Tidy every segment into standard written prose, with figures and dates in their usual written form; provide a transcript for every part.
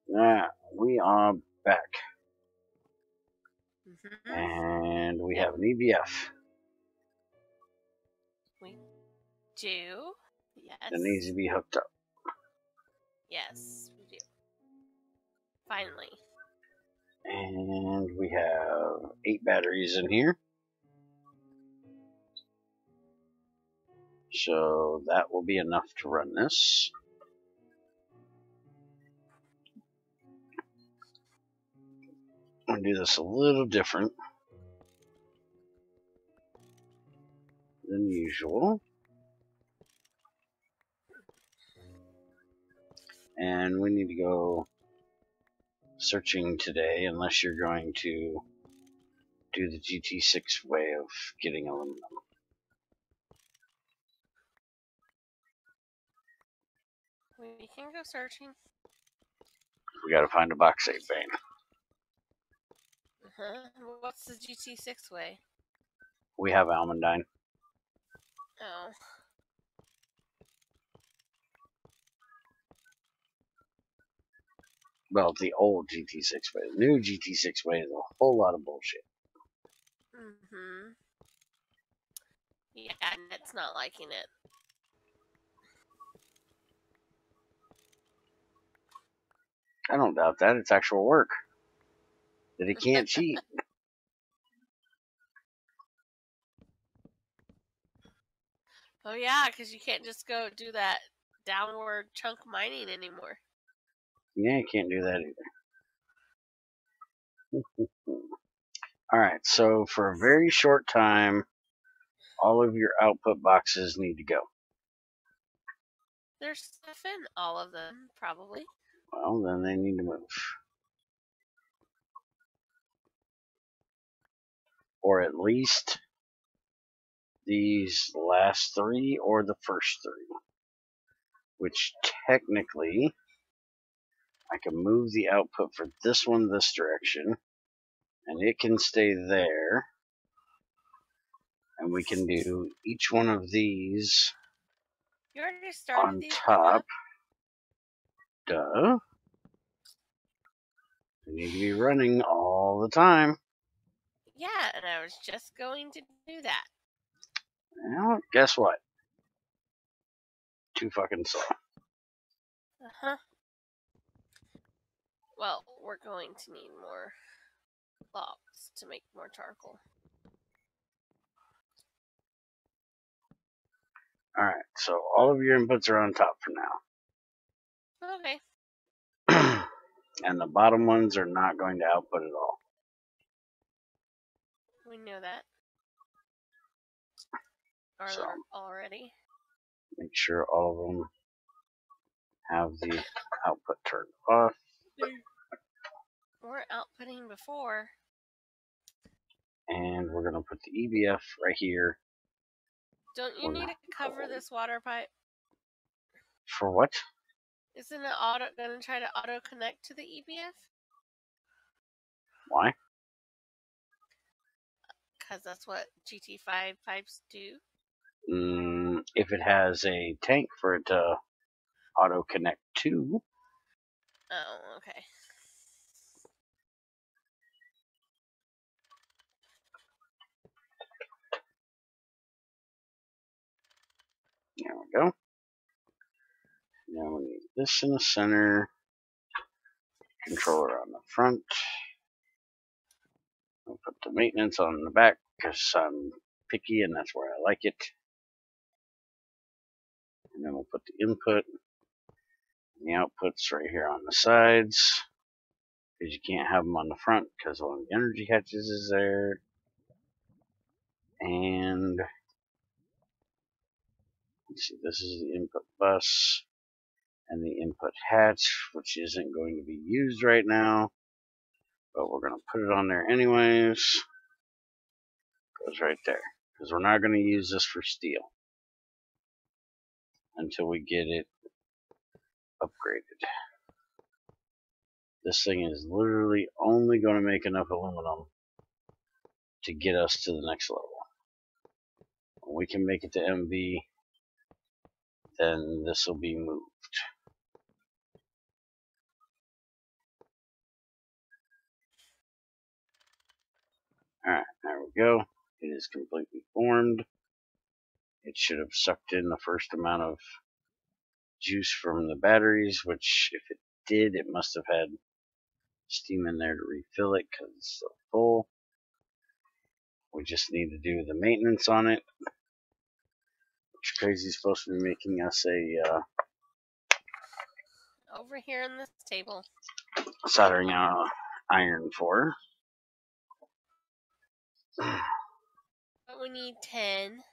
We are back. Mm-hmm. And we Yep. have an EBF We do. Yes. that needs to be hooked up. Yes, we do. Finally. And we have 8 batteries in here. So that will be enough to run this. I'm going to do this a little different than usual. And we need to go searching today unless you're going to do the GT6 way of getting aluminum. We can go searching. We got to find a bauxite vein. What's the GT6 way? We have almandine. Oh. Well, the old GT6 way. The new GT6 way is a whole lot of bullshit. Mm-hmm. Yeah, Net's not liking it. I don't doubt that. It's actual work. That he can't cheat. Oh yeah, because you can't just go do that downward chunk mining anymore. Yeah, you can't do that either. Alright, so for a very short time, all of your output boxes need to go. There's stuff in all of them, probably. Well, then they need to move. Or at least these last 3 or the first 3. Which technically, I can move the output for this one this direction. And it can stay there. And we can do each one of these You already started on these top. Duh. They need to be running all the time. Yeah, and I was just going to do that. Well, guess what? Too fucking slow. Uh-huh. Well, we're going to need more logs to make more charcoal. Alright, so all of your inputs are on top for now. Okay. And the bottom ones are not going to output at all. We know that. So, Already. make sure all of them have the output turned off. We're outputting before. And we're going to put the EBF right here. Don't you need to cover this water pipe? For what? Isn't it going to try to auto connect to the EBF? Why? Because that's what GT5 pipes do. If it has a tank for it to auto connect to. Oh, okay. There we go. Now we need this in the center. Controller on the front. I'll put the maintenance on the back because I'm picky and that's where I like it. And then we'll put the input and the outputs right here on the sides. Because you can't have them on the front because one of the energy hatches is there. And let's see, this is the input bus and the input hatch, which isn't going to be used right now. But we're going to put it on there anyways. Goes right there. Because we're not going to use this for steel until we get it upgraded. This thing is literally only going to make enough aluminum to get us to the next level. When we can make it to MV, then this will be moved. There we go. It is completely formed. It should have sucked in the first amount of juice from the batteries, which if it did, it must have had steam in there to refill it because it's so full. We just need to do the maintenance on it, which Crazy is supposed to be making us a over here on this table soldering iron for. But we need 10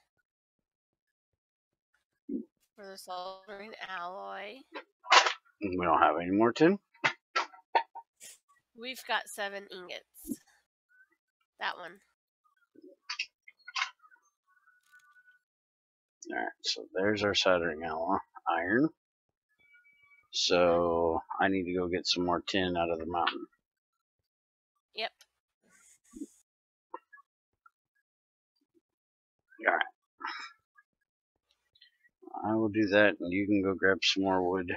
for the soldering alloy. We don't have any more tin. We've got 7 ingots. That one. Alright, so there's our soldering alloy iron. So I need to go get some more tin out of the mountain. Yep. Alright. I will do that, and you can go grab some more wood to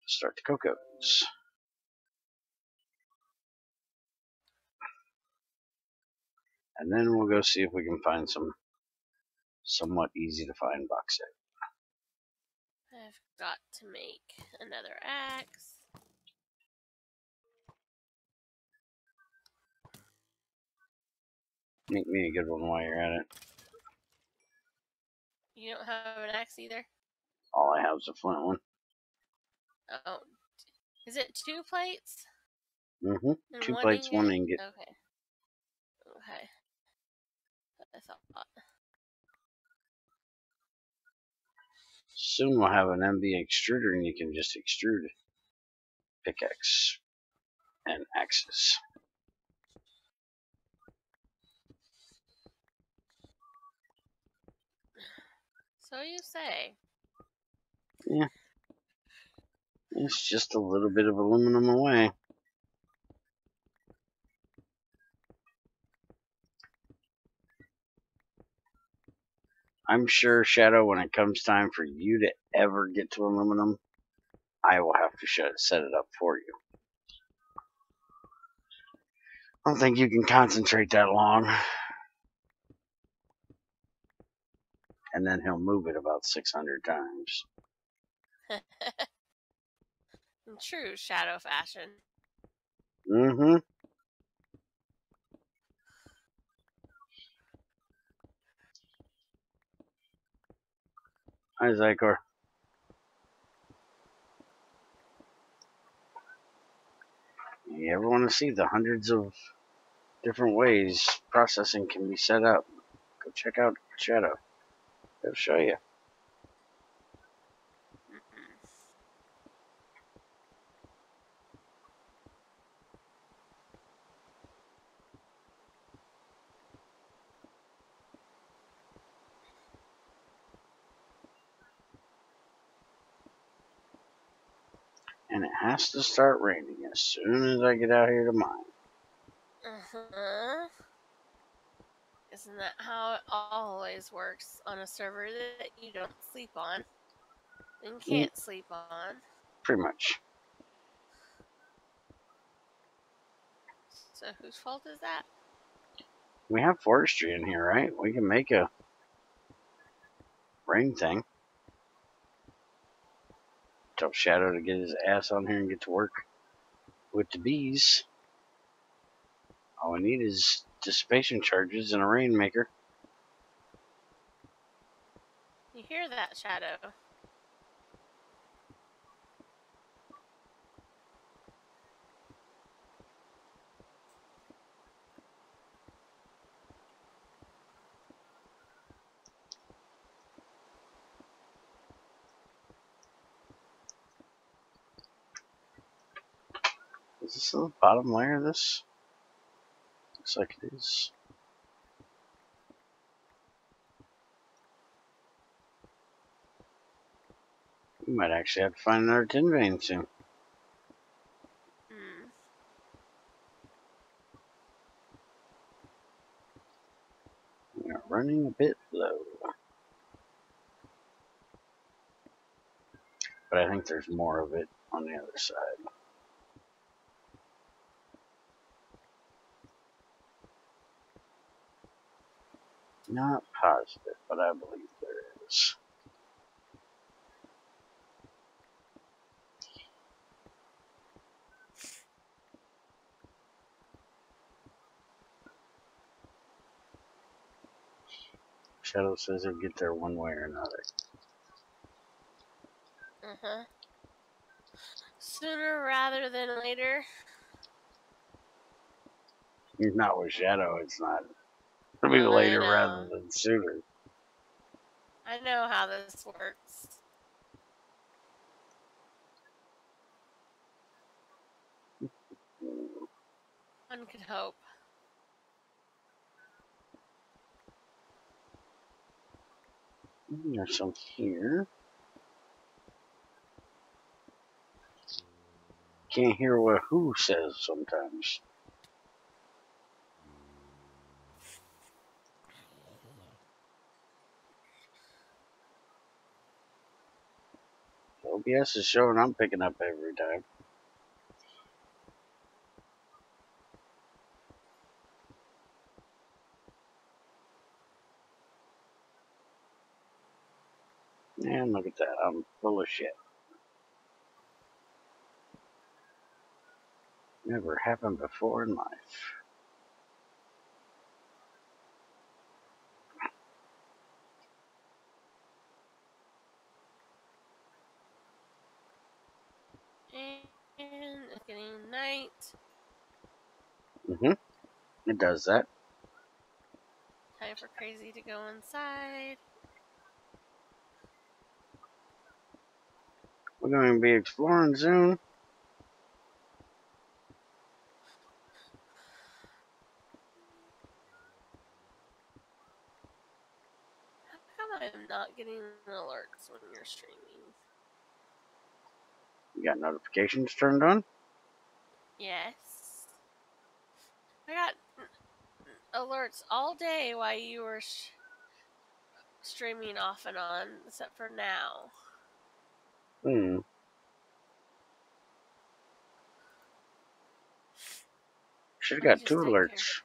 start the cocos. And then we'll go see if we can find some somewhat easy to find bauxite. I've got to make another axe. Make me a good one while you're at it. You don't have an axe either? All I have is a flint one. Oh. Is it 2 plates? Mm-hmm. And 2 1 plates, ingot? 1 ingot. Okay. Okay. I thought. Soon we'll have an MB extruder, and you can just extrude pickaxe and axes. So you say. Yeah. It's just a little bit of aluminum away. I'm sure, Shadow, when it comes time for you to ever get to aluminum, I will have to set it up for you. I don't think you can concentrate that long. And then he'll move it about 600 times. In true Shadow fashion. Mm-hmm. Hi, Zycor. You ever want to see the hundreds of different ways processing can be set up? Go check out Shadow. It'll show you. And it has to start raining as soon as I get out here to mine. Uh-huh. Isn't that how it always works on a server that you don't sleep on and can't sleep on? Pretty much. So whose fault is that? We have forestry in here, right? We can make a rain thing. Tell Shadow to get his ass on here and get to work with the bees. All we need is dissipation charges and a rainmaker. You hear that, Shadow? Is this the bottom layer of this? Looks like it is. We might actually have to find another tin vein soon. We are running a bit low. But I think there's more of it on the other side. Not positive, but I believe there is. Shadow says he'll get there one way or another. Sooner rather than later. Not with Shadow, it's not. It'll be I later rather know. than sooner. I know how this works. One could hope. There's some here. Can't hear what who says sometimes. OBS is showing I'm picking up every time. And look at that, I'm full of shit. Never happened before in life. And it's getting night. It does that. Time for Crazy to go inside. We're going to be exploring soon. How come I'm not getting alerts when you're streaming? You got notifications turned on? Yes. I got alerts all day while you were streaming off and on, except for now. Should have got 2 alerts.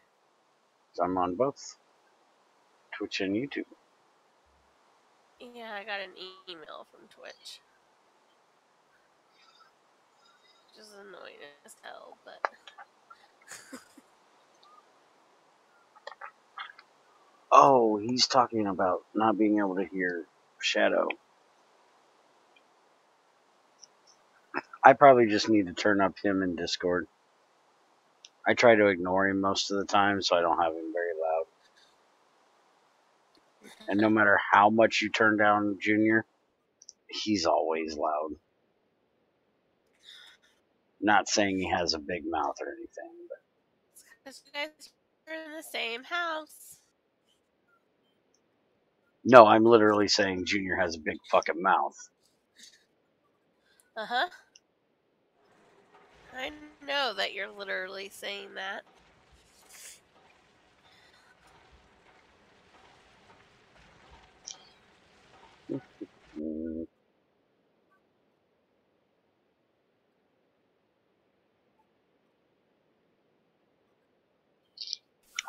I'm on both Twitch and YouTube. Yeah, I got an email from Twitch. Which is annoying as hell, but... Oh, he's talking about not being able to hear Shadow. I probably just need to turn up him in Discord. I try to ignore him most of the time, so I don't have him very loud. And no matter how much you turn down Junior, he's always loud. Not saying he has a big mouth or anything, but because you guys are in the same house. no, I'm literally saying Junior has a big fucking mouth. Uh-huh. I know that you're literally saying that.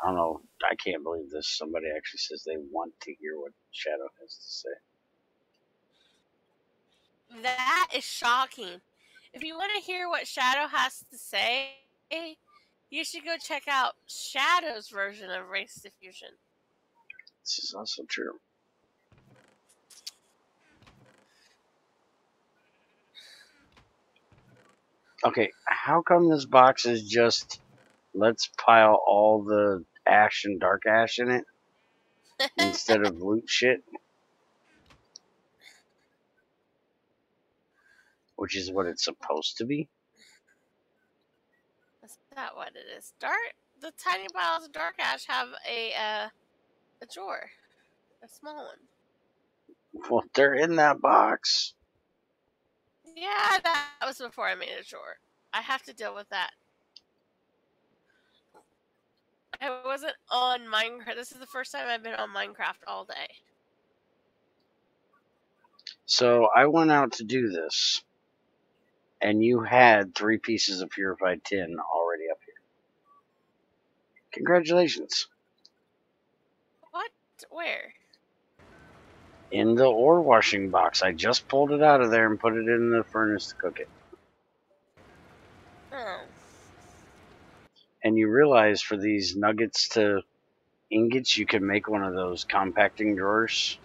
I don't know. I can't believe this. Somebody actually says they want to hear what Shadow has to say. That is shocking. If you want to hear what Shadow has to say, you should go check out Shadow's version of Race Diffusion. This is also true. Okay, how come this box is just let's pile all the ash and dark ash in it instead of loot shit? Which is what it's supposed to be. Is that what it is? The tiny piles of dark ash have a drawer, a small one. Well, they're in that box. Yeah, that was before I made a drawer. I have to deal with that. I wasn't on Minecraft. This is the first time I've been on Minecraft all day. So I went out to do this, and you had 3 pieces of purified tin already up here. Congratulations. What? Where? In the ore washing box. I just pulled it out of there and put it in the furnace to cook it. Oh. And you realize for these nuggets to ingots, you can make one of those compacting drawers.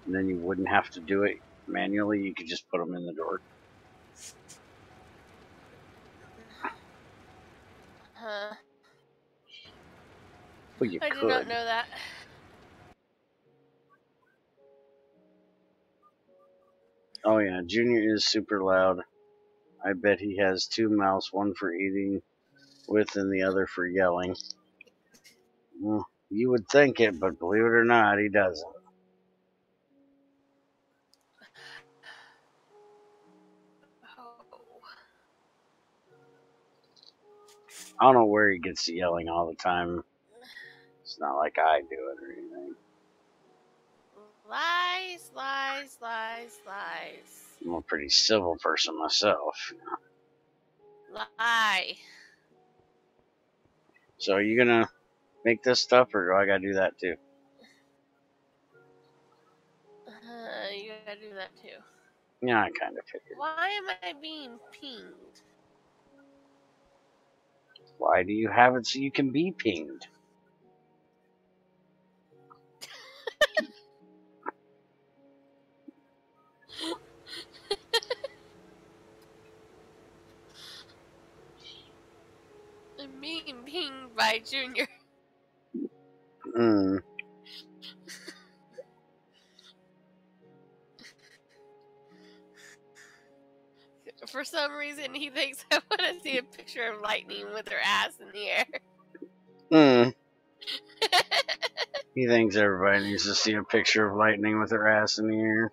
And then you wouldn't have to do it manually. You could just put them in the drawer. Huh. Well, you I did not could. know that. Oh yeah, Junior is super loud. I bet he has two mouths, one for eating with and the other for yelling. Well, you would think it, but believe it or not, he doesn't. Oh. I don't know where he gets to yelling all the time. It's not like I do it or anything. Lies, lies, lies, lies. I'm a pretty civil person myself. Lie. So are you gonna make this stuff, or do I gotta do that too? You gotta do that too. Yeah, I kind of figured. Why am I being pinged? Why do you have it so you can be pinged? I'm being pinged by Junior. Hmm. For some reason, he thinks I want to see a picture of Lightning with her ass in the air. Hmm. He thinks everybody needs to see a picture of Lightning with her ass in the air.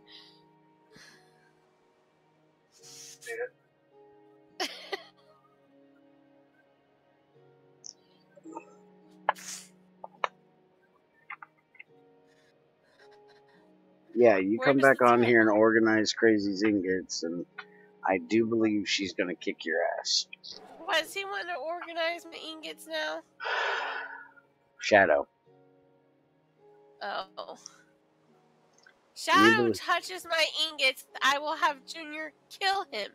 Yeah, you come Where's back the on tent? here and organize Crazy's ingots, and I do believe she's gonna kick your ass. Why does he want to organize my ingots now? Shadow. Oh. You Shadow believe, touches my ingots, I will have Junior kill him.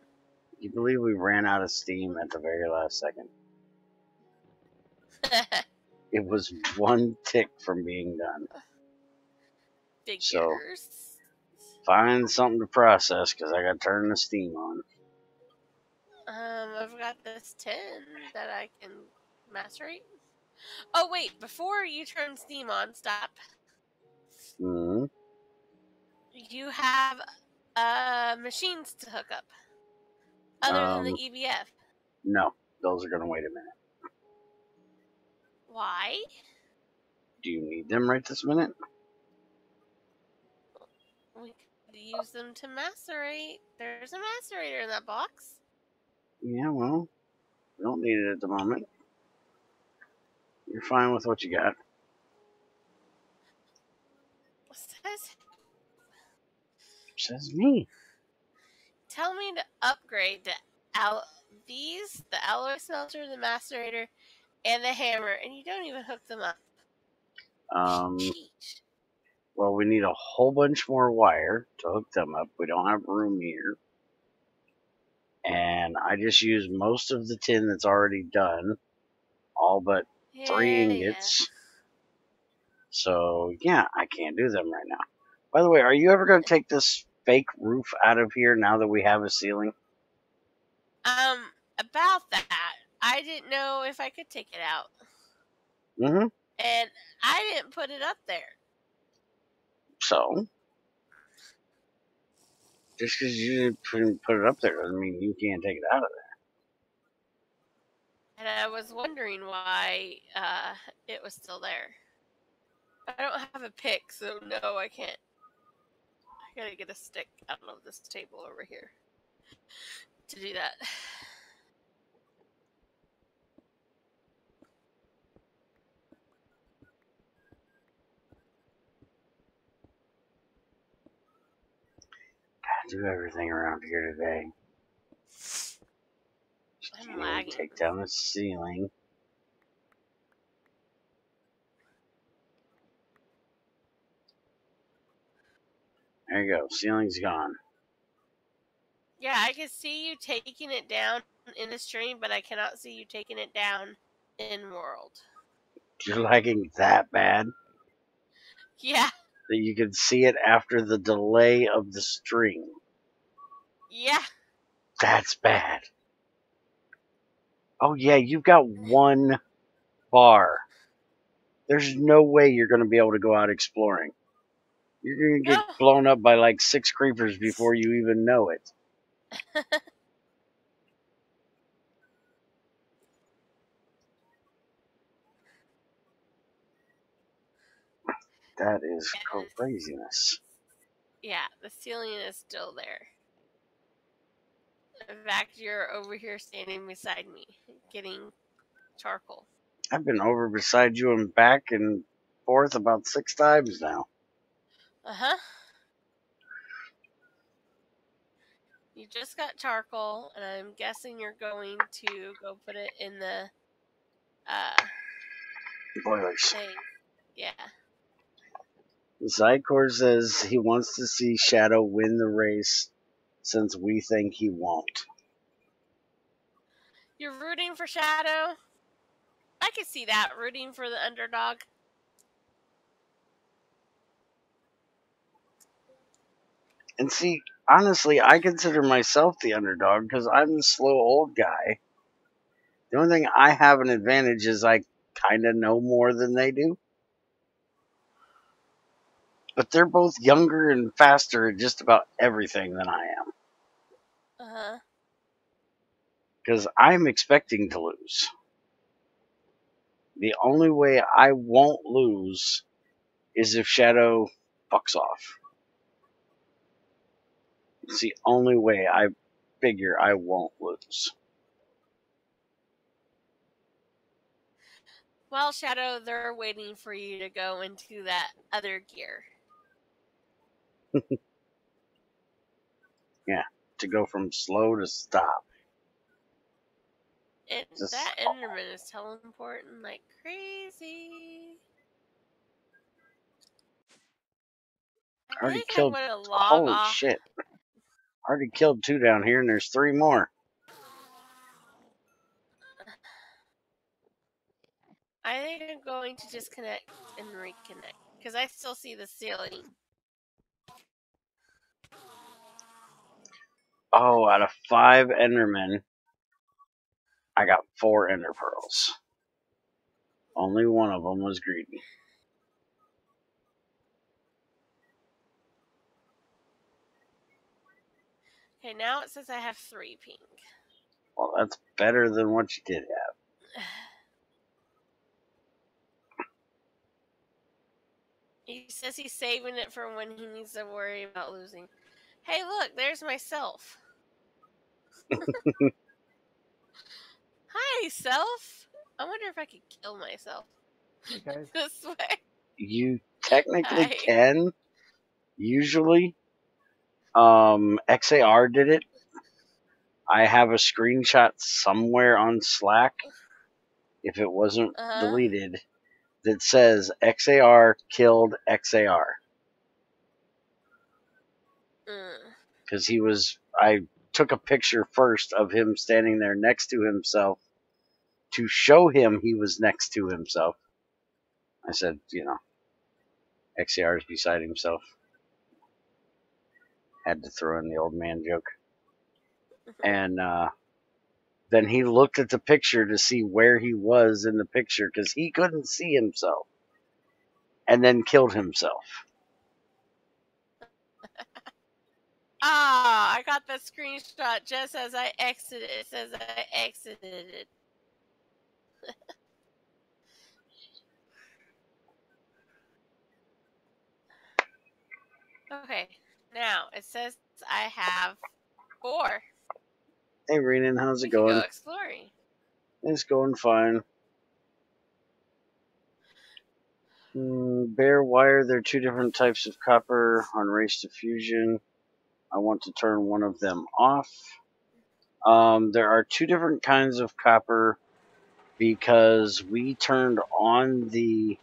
you believe we ran out of steam at the very last second? It was one tick from being done. Figures. So find something to process, because I gotta turn the steam on. I've got this tin that I can macerate. Oh wait, before you turn steam on, stop. Hmm. You have machines to hook up, other than the EBF. No, those are gonna wait a minute. Why? Do you need them right this minute? We could use them to macerate. There's a macerator in that box. Yeah, well, we don't need it at the moment. You're fine with what you got. Says me. Tell me to upgrade the the alloy smelter, the macerator, and the hammer, and you don't even hook them up. Cheat. Well, we need a whole bunch more wire to hook them up. We don't have room here. And I just used most of the tin that's already done, all but 3 ingots. So, yeah, I can't do them right now. By the way, are you ever going to take this fake roof out of here now that we have a ceiling? About that, I didn't know if I could take it out. Mm-hmm. And I didn't put it up there. So, just because you didn't put it up there doesn't mean you can't take it out of there. And I was wondering why it was still there. I don't have a pick, so no, I can't. I gotta get a stick out of this table over here to do that. I do everything around here today. I'm lagging. Take down the ceiling. There you go. Ceiling's gone. Yeah, I can see you taking it down in the stream, but I cannot see you taking it down in world. You're lagging that bad Yeah. that you can see it after the delay of the stream. Yeah. That's bad. Oh yeah, you've got one bar. There's no way you're going to be able to go out exploring. You're going to No. get blown up by like 6 creepers before you even know it. That is craziness. Yeah, the ceiling is still there. In fact, you're over here standing beside me, getting charcoal. I've been over beside you and back and forth about 6 times now. Uh-huh. You just got charcoal, and I'm guessing you're going to go put it in the Boilers. thing. Yeah. Zykor says he wants to see Shadow win the race since we think he won't. You're rooting for Shadow? I can see that, rooting for the underdog. And see, honestly, I consider myself the underdog because I'm the slow old guy. The only thing I have an advantage is I kind of know more than they do. But they're both younger and faster at just about everything than I am. Uh-huh. Because I'm expecting to lose. The only way I won't lose is if Shadow fucks off. It's the only way I figure I won't lose. Well, Shadow, they're waiting for you to go into that other gear. Yeah, to go from slow to stop. And Just, that Enderman is teleporting like crazy. I already think I'm killed. going to log Holy off. shit. Already killed 2 down here, and there's 3 more. I think I'm going to disconnect and reconnect because I still see the ceiling. Oh, out of 5 Endermen, I got 4 Ender Pearls. Only one of them was greedy. Okay, now it says I have 3 pink. Well, that's better than what you did have. He says he's saving it for when he needs to worry about losing. Hey, look, there's myself. Hi, self. I wonder if I could kill myself. Hey guys. This way. You technically Hi. can. Usually, XAR did it. I have a screenshot somewhere on Slack, if it wasn't deleted, that says XAR killed XAR. Because I took a picture first of him standing there next to himself to show him he was next to himself. I said, XAR is beside himself. Had to throw in the old man joke. And then he looked at the picture to see where he was in the picture because he couldn't see himself. And then killed himself. I got that screenshot just as I exited. It says I exited. Okay, now it says I have 4. Hey, Renan, how's it We can going? go exploring. It's going fine. Bare wire, there are 2 different types of copper on race to fusion. I want to turn one of them off. There are 2 different kinds of copper because we turned on the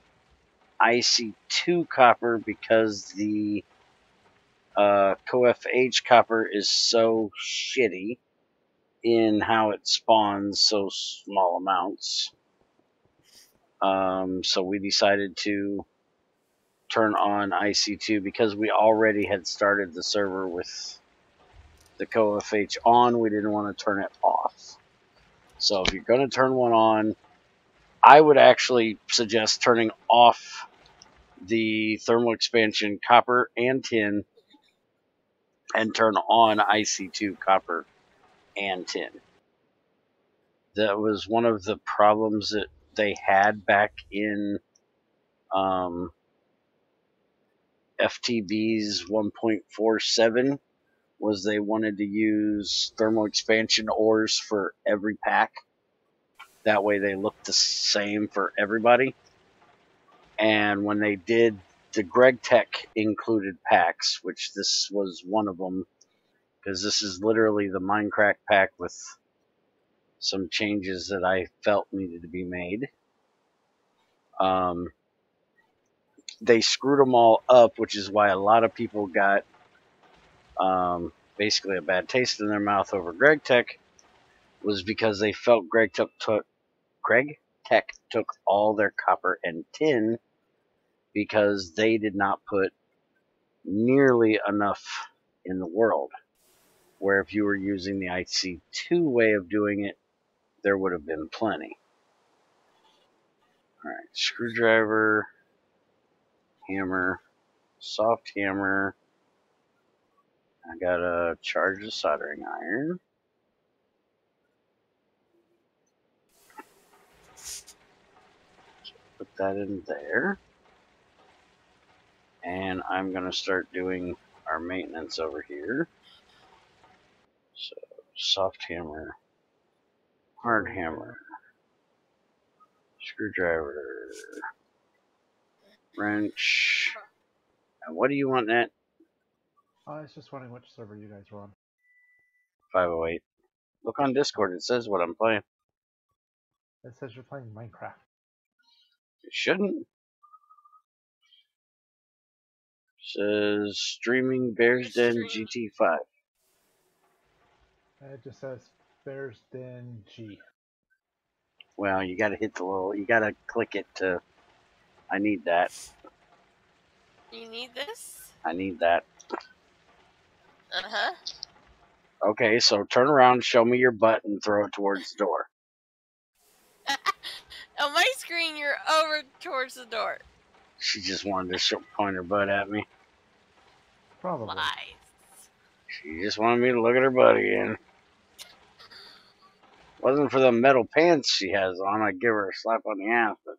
IC2 copper because the CoFH copper is so shitty in how it spawns so small amounts. So we decided to turn on IC2 because we already had started the server with the CoFH on. We didn't want to turn it off. So if you're going to turn one on, I would actually suggest turning off the thermal expansion copper and tin and turn on IC2 copper and tin. That was one of the problems that they had back in FTB's 1.47 was they wanted to use thermal expansion ores for every pack. That way they looked the same for everybody. And when they did the Greg Tech included packs, which this was one of them, because this is literally the Minecraft pack with some changes that I felt needed to be made. They screwed them all up, which is why a lot of people got basically a bad taste in their mouth over Greg Tech, was because they felt Greg Tech took all their copper and tin because they did not put nearly enough in the world. Where if you were using the IC2 way of doing it, there would have been plenty. Alright, screwdriver, hammer, soft hammer. I gotta charge the soldering iron. Put that in there. And I'm gonna start doing our maintenance over here. So, soft hammer, hard hammer, screwdriver, wrench. And what do you want, Nat? I was just wondering which server you guys were on. 508. Look on Discord, it says what I'm playing. It says you're playing Minecraft. It shouldn't. It says streaming Bears Den GT5. It just says Bears Den G. Well, you gotta hit the little, you gotta click it to, I need that. You need this? I need that. Uh-huh. Okay, so turn around, show me your butt, and throw it towards the door. On my screen, you're over towards the door. She just wanted to point her butt at me. Probably. Lies. She just wanted me to look at her butt again. Wasn't for the metal pants she has on, I'd give her a slap on the ass, but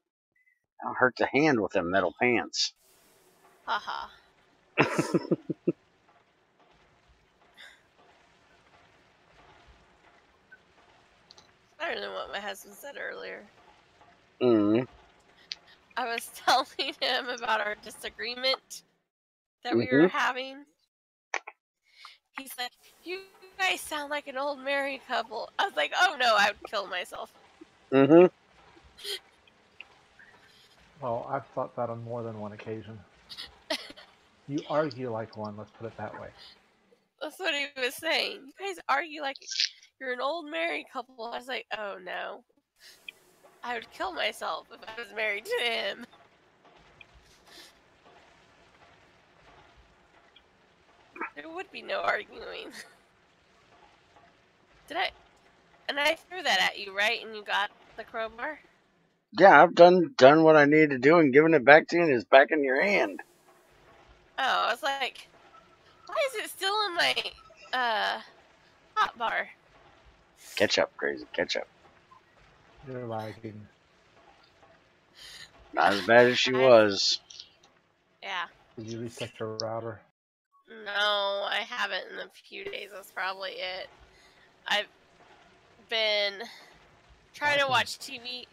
I'll hurt the hand with them metal pants. Haha. Better than what my husband said earlier. Mm. I was telling him about our disagreement that we were having. He's like, "You guys sound like an old married couple." I was like, "Oh no, I would kill myself." Mm-hmm. Well, I've thought that on more than one occasion. You argue like one, let's put it that way. That's what he was saying. You guys argue like you're an old married couple. I was like, "Oh no, I would kill myself if I was married to him." There would be no arguing. Did I? And I threw that at you, right? And you got the crowbar? Yeah, I've done what I needed to do and given it back to you, and it's back in your hand. Oh, I was like, why is it still in my hot bar? Catch up, crazy, catch up. You're lagging. Not as bad as she was. Yeah. Did you reset your router? No, I haven't in a few days. That's probably it. I've been trying to watch TV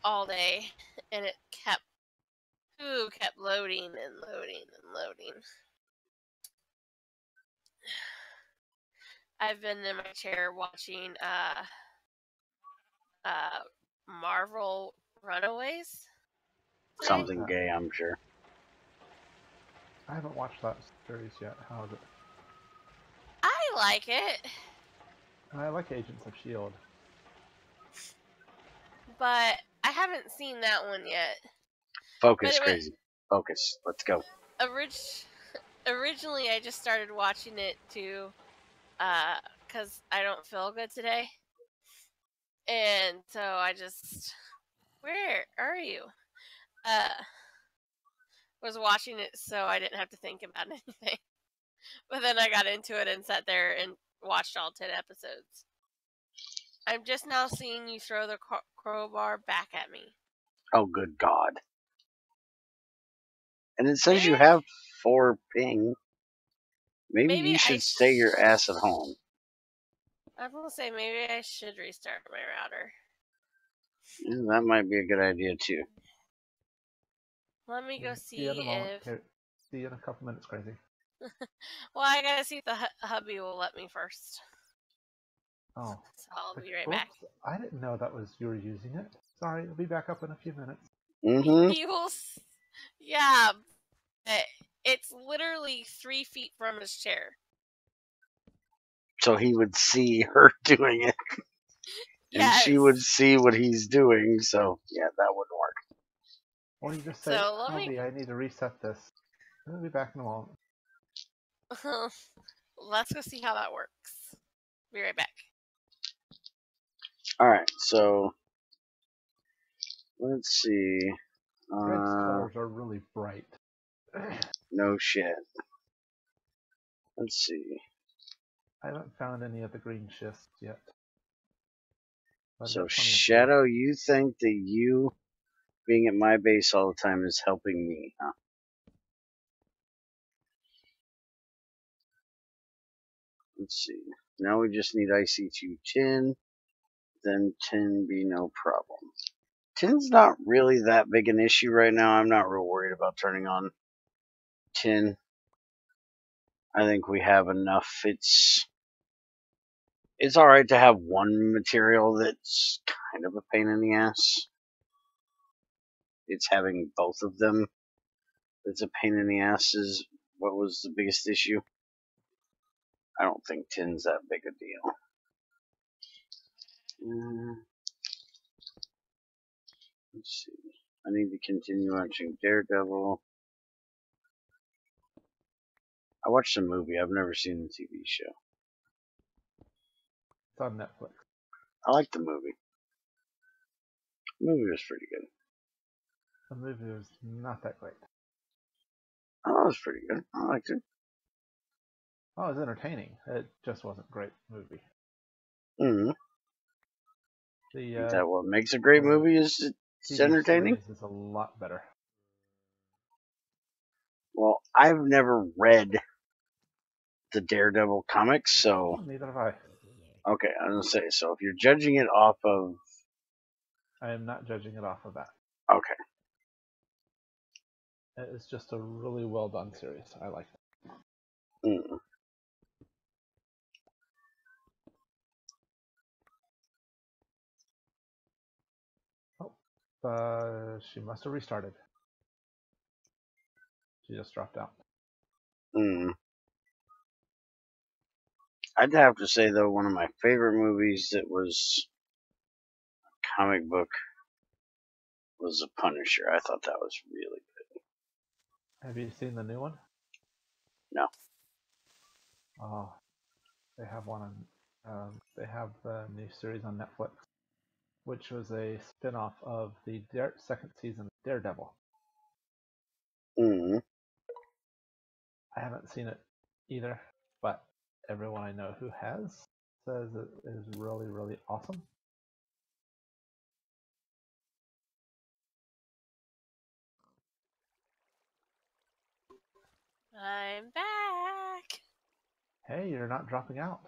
all day, and it kept loading and loading and loading. I've been in my chair watching Marvel Runaways today. Something gay, I'm sure. I haven't watched that series yet. How is it? I like it, I like Agents of S.H.I.E.L.D. but I haven't seen that one yet. Focus, But it crazy. Focus. Let's go. originally I just started watching it to because I don't feel good today, and so I just where are you? Was watching it so I didn't have to think about anything. But then I got into it and sat there and watched all 10 episodes. I'm just now seeing you throw the crowbar back at me. Oh, good God. And it says you Maybe, have 4 ping. Maybe maybe you I should stay your ass at home. I'm gonna say maybe I should restart my router. Yeah, that might be a good idea, too. Let me go See you in a see moment. if. Here, see you in a couple minutes, crazy. Well, I gotta see if the hubby will let me first. Oh. So I'll be right back. I didn't know that was you were using it. Sorry, I'll be back up in a few minutes. Mm-hmm. He will. Yeah, but it's literally 3 feet from his chair. So he would see her doing it. And Yes. she would see what he's doing. So, yeah, that wouldn't work. Or you just say, So let Hubby, I need to reset this. I'll be back in a moment. Let's go see how that works. Be right back. Alright, so let's see. Red's colors are really bright. No shit. Let's see. I haven't found any of the green schists yet. But So, I've got plenty of Shadow, you think that you being at my base all the time is helping me, huh? Let's see. Now we just need IC2 10. Then 10 be no problem. 10's not really that big an issue right now. I'm not real worried about turning on 10. I think we have enough. It's alright to have one material that's kind of a pain in the ass. It's having both of them that's a pain in the ass is what was the biggest issue. I don't think 10's that big a deal. Let's see. I need to continue watching Daredevil. I watched the movie. I've never seen the TV show. It's on Netflix. I liked the movie. The movie was pretty good. The movie was not that great. Oh, it was pretty good. I liked it. Oh, it was entertaining. It just wasn't a great movie. Mm-hmm. Is that what makes a great movie? Is it's entertaining? Series is a lot better. Well, I've never read the Daredevil comics, so Neither have I. okay, I was gonna say. So if you're judging it off of, I am not judging it off of that. okay, It is just a really well done series. I like it. mm. She must have restarted. She just dropped out. I'd have to say though, one of my favorite movies that was a comic book was The Punisher. I thought that was really good. Have you seen the new one? No. Oh, they have one on. They have the new series on Netflix, which was a spin-off of the second season of Daredevil. Mm. I haven't seen it either, but everyone I know who has says it is really, really awesome. I'm back. Hey, you're not dropping out.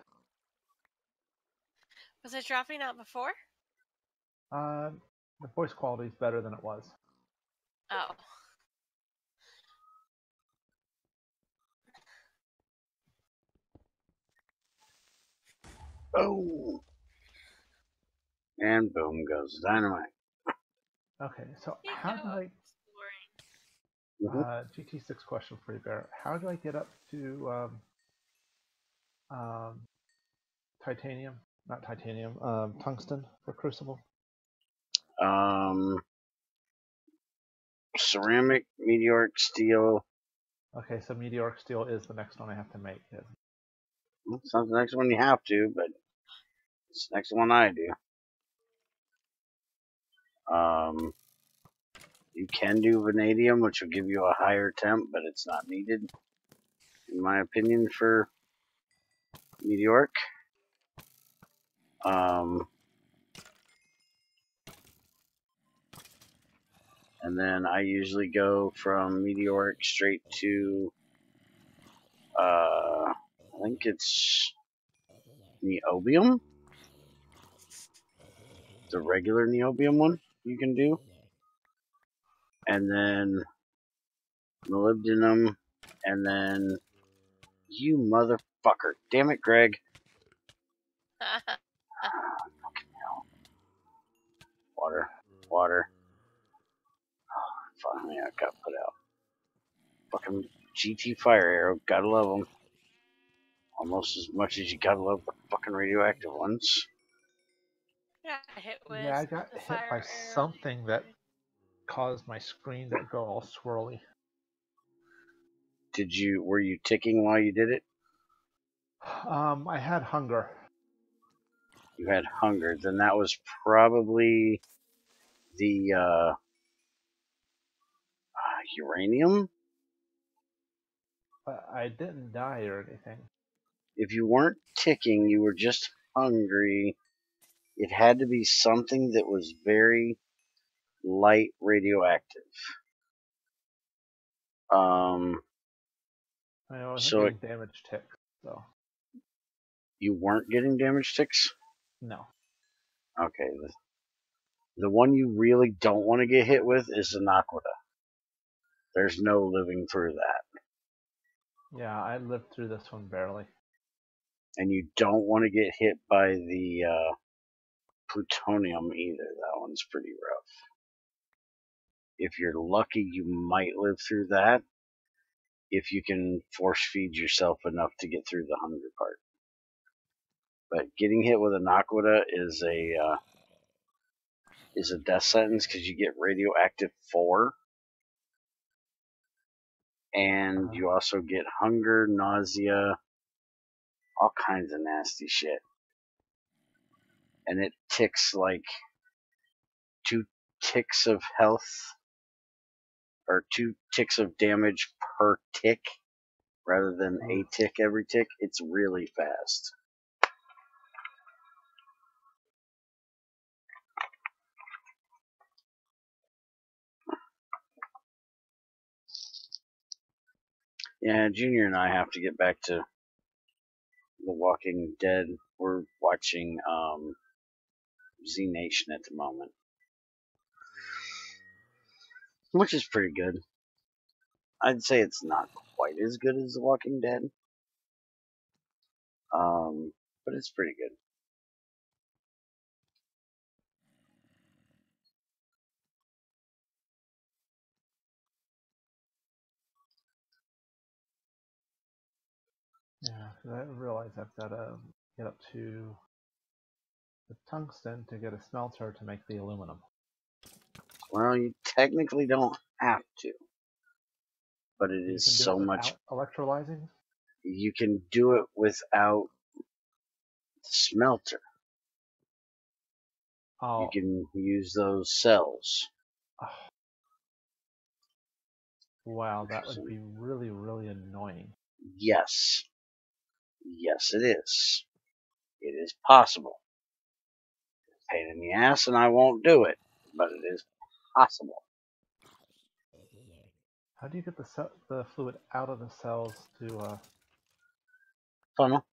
Was I dropping out before? The voice quality is better than it was. Oh. Oh. And boom goes dynamite. Okay, so how do I GT6 question for you, Bear. How do I get up to titanium? Not titanium. Tungsten for Crucible. Ceramic, meteoric, steel. Okay, so meteoric steel is the next one I have to make. It's not the next one you have to, but it's the next one I do. You can do vanadium, which will give you a higher temp, but it's not needed, in my opinion, for meteoric. And then I usually go from meteoric straight to, I think it's niobium. The regular niobium one you can do. And then molybdenum, and then you motherfucker. Damn it, Greg. Water. Water. Oh, finally, I got put out. Fucking GT fire arrow. Gotta love them. Almost as much as you gotta love the fucking radioactive ones. Yeah, I got hit by something that caused my screen to go all swirly. Were you ticking while you did it? I had hunger. You had hunger. Then that was probably the uranium? I didn't die or anything. If you weren't ticking, you were just hungry. It had to be something that was very light radioactive. I wasn't So getting damage ticks, so. You weren't getting damage ticks? No. Okay. The one you really don't want to get hit with is the Naquita. There's no living through that. Yeah, I lived through this one barely. And you don't want to get hit by the plutonium either. That one's pretty rough. If you're lucky, you might live through that if you can force feed yourself enough to get through the hunger part. But getting hit with a Naquita is a death sentence because you get radioactive 4. And you also get hunger, nausea, all kinds of nasty shit. And it ticks like 2 ticks of health, or 2 ticks of damage per tick, rather than a tick every tick. It's really fast. Yeah, Junior and I have to get back to The Walking Dead. We're watching Z Nation at the moment, which is pretty good. I'd say it's not quite as good as The Walking Dead, but it's pretty good. Yeah, because I realized I've got to get up to the tungsten to get a smelter to make the aluminum. Well, you technically don't have to, but it is so much. Electrolyzing? You can do it without the smelter. Oh. You can use those cells. Oh. Wow, that would be really, really annoying. Yes. Yes, it is. It is possible. It's a pain in the ass, and I won't do it, but it is possible. How do you get the fluid out of the cells to funnel?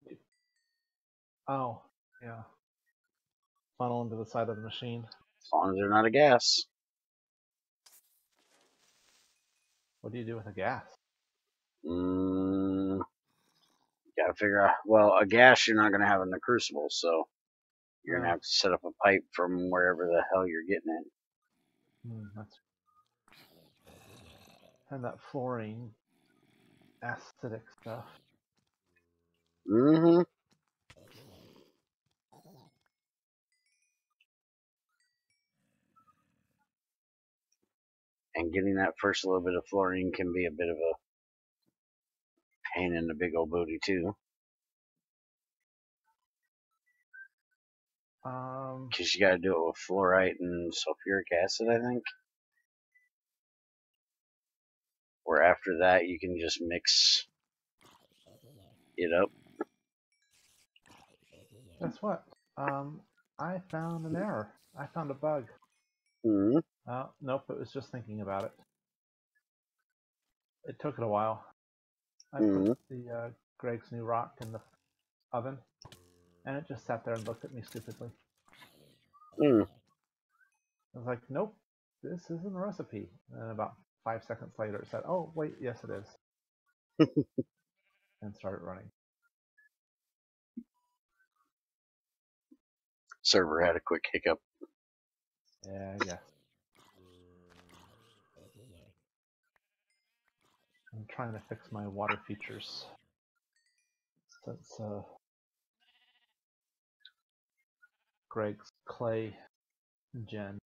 Oh, yeah. Funnel into the side of the machine. As long as they're not a gas. What do you do with a gas? Gotta figure out. Well, a gas you're not gonna have in the crucible, so you're gonna have to set up a pipe from wherever the hell you're getting it. That's. And that fluorine acidic stuff. Mm-hmm. And getting that first little bit of fluorine can be a bit of a pain in the big old booty too. Because you got to do it with fluorite and sulfuric acid, I think. Or after that, you can just mix it up. Guess what? I found an error. I found a bug. Mm-hmm. Nope, it was just thinking about it. It took it a while. I Mm-hmm. put the Greg's new rock in the oven, and it just sat there and looked at me stupidly. Mm. I was like, nope, this isn't a recipe. And about 5 seconds later, it said, oh, wait, yes, it is. And started running. Server had a quick hiccup. Yeah, I guess. I'm trying to fix my water features. Since Greg's clay gen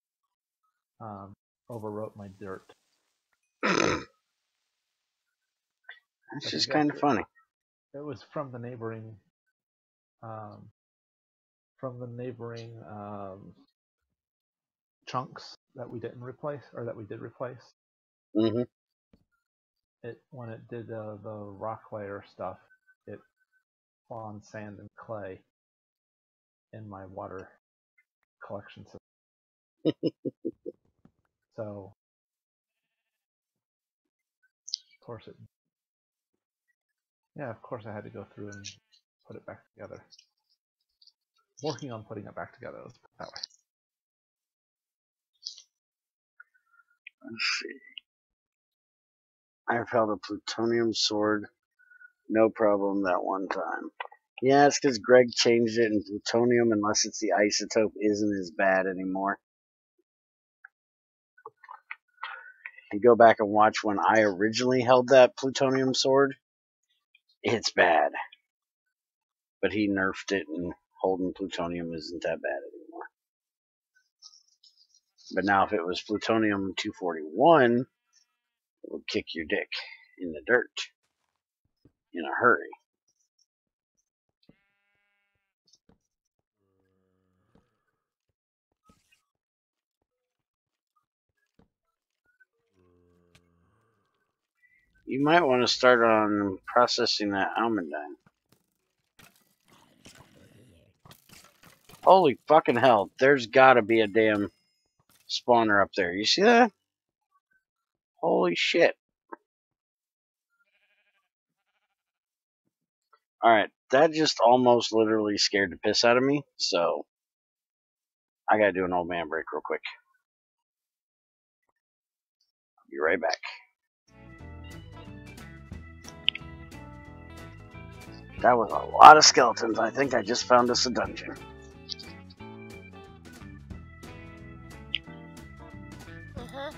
overwrote my dirt. That's just kind of funny. It was from the neighboring chunks that we didn't replace, or that we did replace. Mm-hmm. When it did the rock layer stuff, it spawned sand and clay in my water collection system. So, of course I had to go through and put it back together. Working on putting it back together, let's put it that way. Let's see. I've held a plutonium sword, no problem that one time. Yeah, it's because Greg changed it, and plutonium, unless it's the isotope, isn't as bad anymore. You go back and watch when I originally held that plutonium sword, it's bad. But he nerfed it, and holding plutonium isn't that bad anymore. But now if it was plutonium-241, it would kick your dick in the dirt in a hurry. You might want to start on processing that almandine. Holy fucking hell, there's gotta be a damn spawner up there. You see that? Holy shit. Alright, that just almost literally scared the piss out of me, so I gotta do an old man break real quick. I'll be right back. That was a lot of skeletons. I think I just found us a dungeon. Uh-huh.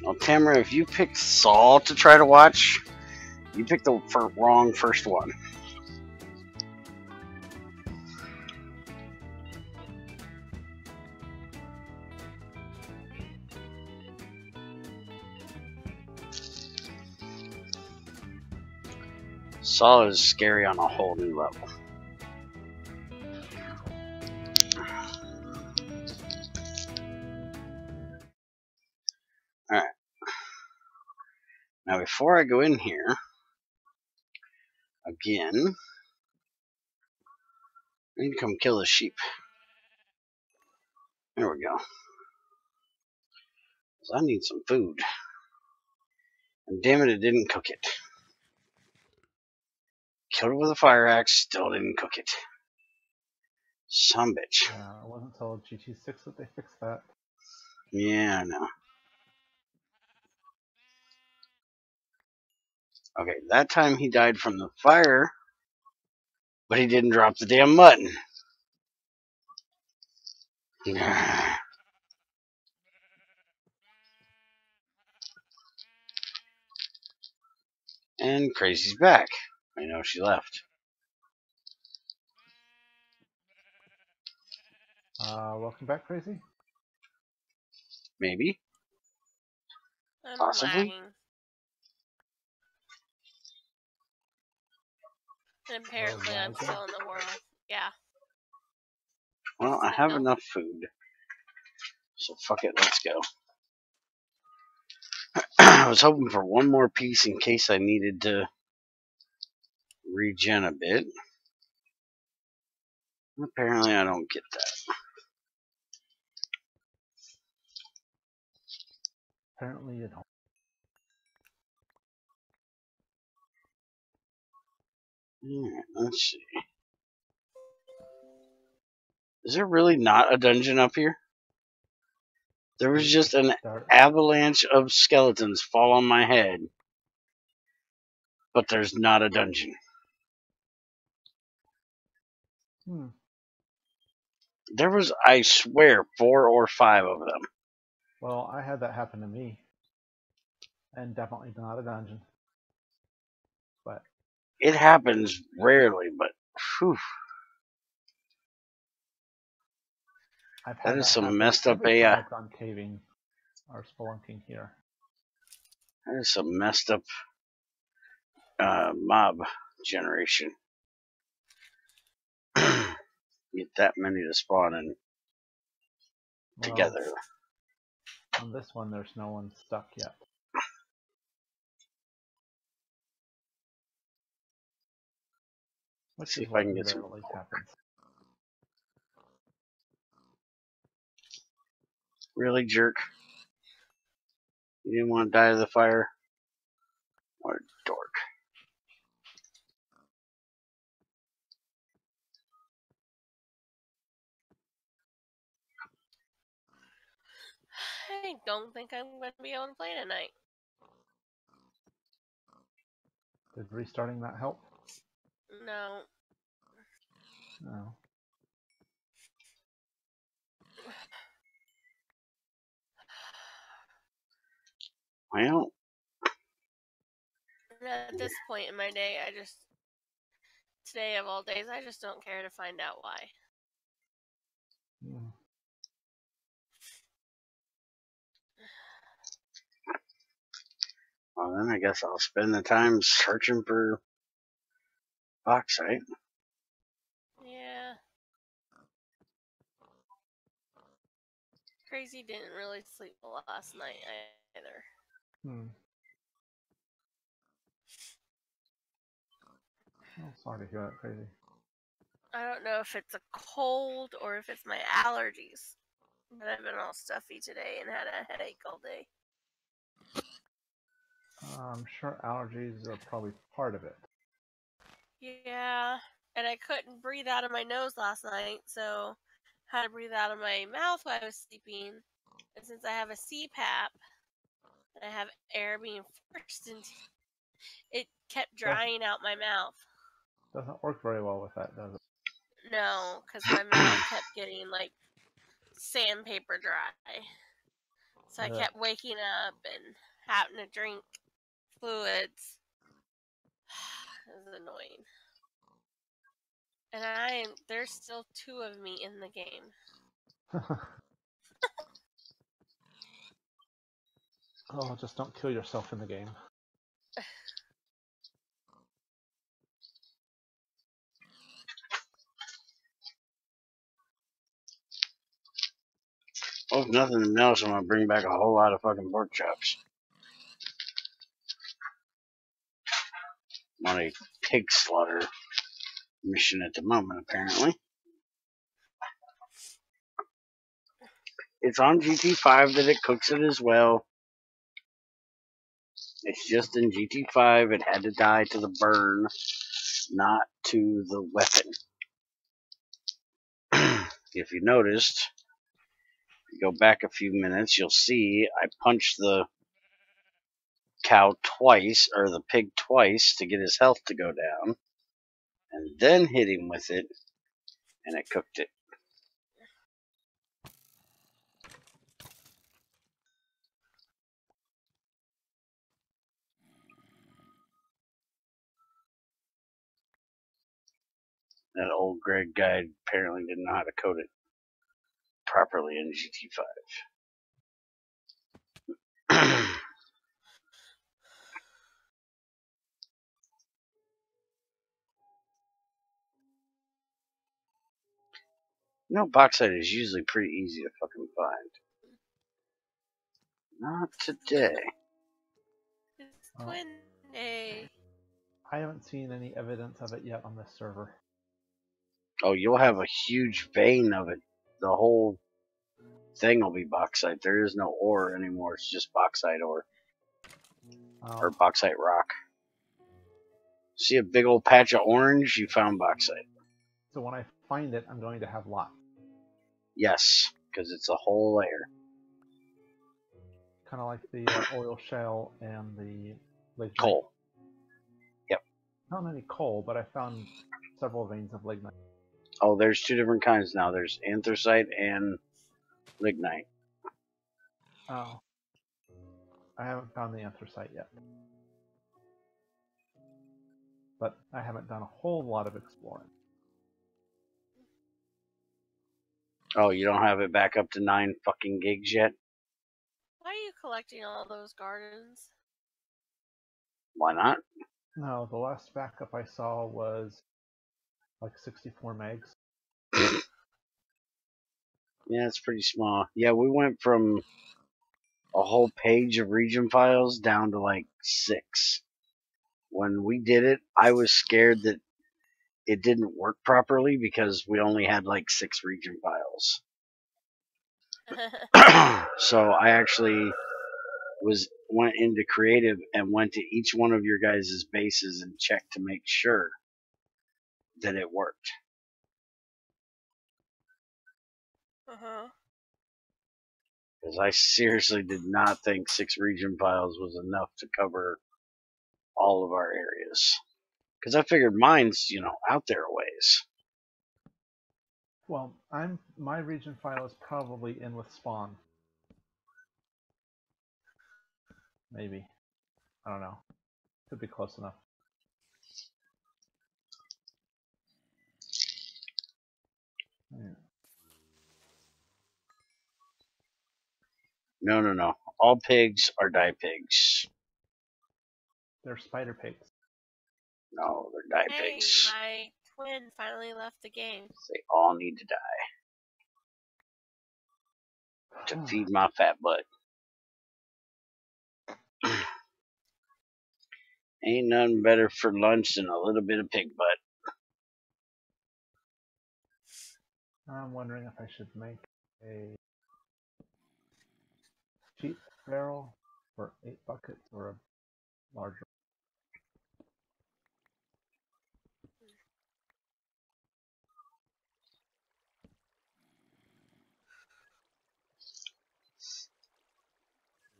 Well, Tamara, if you picked Saul to try to watch, you picked the wrong first one. Saul is scary on a whole new level. Alright. Now before I go in here, again, I need to come kill this sheep. There we go. 'Cause I need some food. And damn it didn't cook it. Killed it with a fire axe, still didn't cook it. Some bitch. Yeah, it wasn't until GT6 that they fixed that. Yeah, I know. Okay, that time he died from the fire, but he didn't drop the damn mutton. And Crazy's back. I know she left. Welcome back, Crazy. Maybe. I'm Possibly. lagging. And apparently I'm lagging? still in the world. Yeah. Well, I have enough food. So fuck it, let's go. I was hoping for one more piece in case I needed to regen a bit. Apparently I don't get that. Apparently you don't. Alright, let's see. Is there really not a dungeon up here? There was just an avalanche of skeletons fall on my head. But there's not a dungeon. There was, I swear, 4 or 5 of them. Well, I had that happen to me. And definitely not a dungeon. But it happens rarely, but whew. I've had that is some happen messed up every time AI. I've gone caving or spelunking here. That is some messed up mob generation. Get that many to spawn in together. On this one, there's no one stuck yet. Let's see if I can get some. Happens. Really, jerk? You didn't want to die to the fire? What a dork. I don't think I'm going to be able to play tonight. Did restarting that help? No. No. Well, at this point in my day, today of all days, I just don't care to find out why. Well, then I guess I'll spend the time searching for bauxite. Yeah. Crazy didn't really sleep well last night either. Oh, sorry to hear that, Crazy. I don't know if it's a cold or if it's my allergies. But I've been all stuffy today and had a headache all day. I'm sure allergies are probably part of it. Yeah, and I couldn't breathe out of my nose last night, so I had to breathe out of my mouth while I was sleeping. And since I have a CPAP, and I have air being forced into it, kept drying out my mouth. Doesn't work very well with that, does it? No, because my mouth kept getting like sandpaper dry. So I kept waking up and having to drink fluids. It was annoying. And there's still 2 of me in the game. Oh, just don't kill yourself in the game. Well, if nothing else, I'm gonna bring back a whole lot of fucking pork chops. I'm on a pig slaughter mission at the moment, apparently. It's on GT5 that it cooks it as well. It's just in GT5 it had to die to the burn, not to the weapon. If you noticed, if you go back a few minutes, you'll see I punched the cow twice, or the pig twice, to get his health to go down, and then hit him with it, and it cooked it. That old Greg guy apparently didn't know how to code it properly in GT5. You know, bauxite is usually pretty easy to fucking find. Not today. It's twin day. I haven't seen any evidence of it yet on this server. Oh, you'll have a huge vein of it. The whole thing will be bauxite. There is no ore anymore. It's just bauxite ore. Or bauxite rock. See a big old patch of orange? You found bauxite. So when I find it, I'm going to have lots. Yes, because it's a whole layer. Kind of like the oil shale and the lignite. Coal. Yep. Not any coal, but I found several veins of lignite. Oh, there's 2 different kinds now. There's anthracite and lignite. Oh. I haven't found the anthracite yet. But I haven't done a whole lot of exploring. Oh, you don't have it back up to 9 fucking gigs yet? Why are you collecting all those gardens? Why not? No, the last backup I saw was like 64 megs. Yeah, it's pretty small. Yeah, we went from a whole page of region files down to like 6. When we did it, I was scared that it didn't work properly because we only had like 6 region files. So I actually went into creative and went to each one of your guys' bases and checked to make sure that it worked. Because I seriously did not think 6 region files was enough to cover all of our areas. Because I figured mine's, out there a ways. Well, my region file is probably in with spawn. Maybe. I don't know. Could be close enough. Yeah. No. All pigs are die pigs. They're spider pigs. No, they're die Hey, pigs. my twin finally left the game. They all need to die to feed my fat butt. Ain't nothing better for lunch than a little bit of pig butt. I'm wondering if I should make a cheap barrel for 8 buckets or a larger.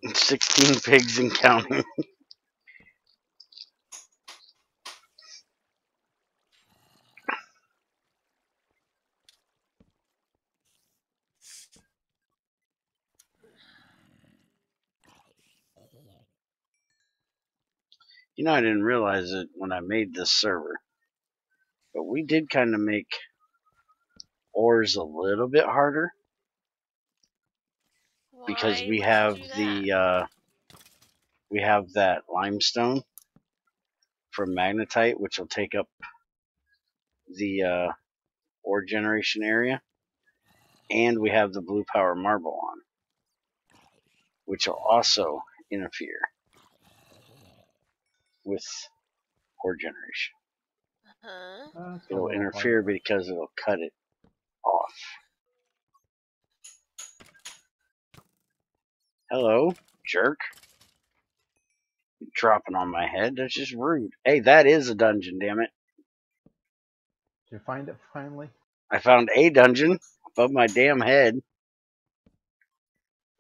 It's 16 pigs and counting. You know, I didn't realize it when I made this server, but we did kind of make ores a little bit harder because Why we would you have do that? the we have that limestone from magnetite, which will take up the ore generation area, and we have the blue power marble on, which will also interfere with ore generation. Huh? It's a It'll little interfere harder. because it'll cut it off. Hello, jerk. You're dropping on my head. That's just rude. Hey, that is a dungeon, damn it. Did you find it finally? I found a dungeon above my damn head,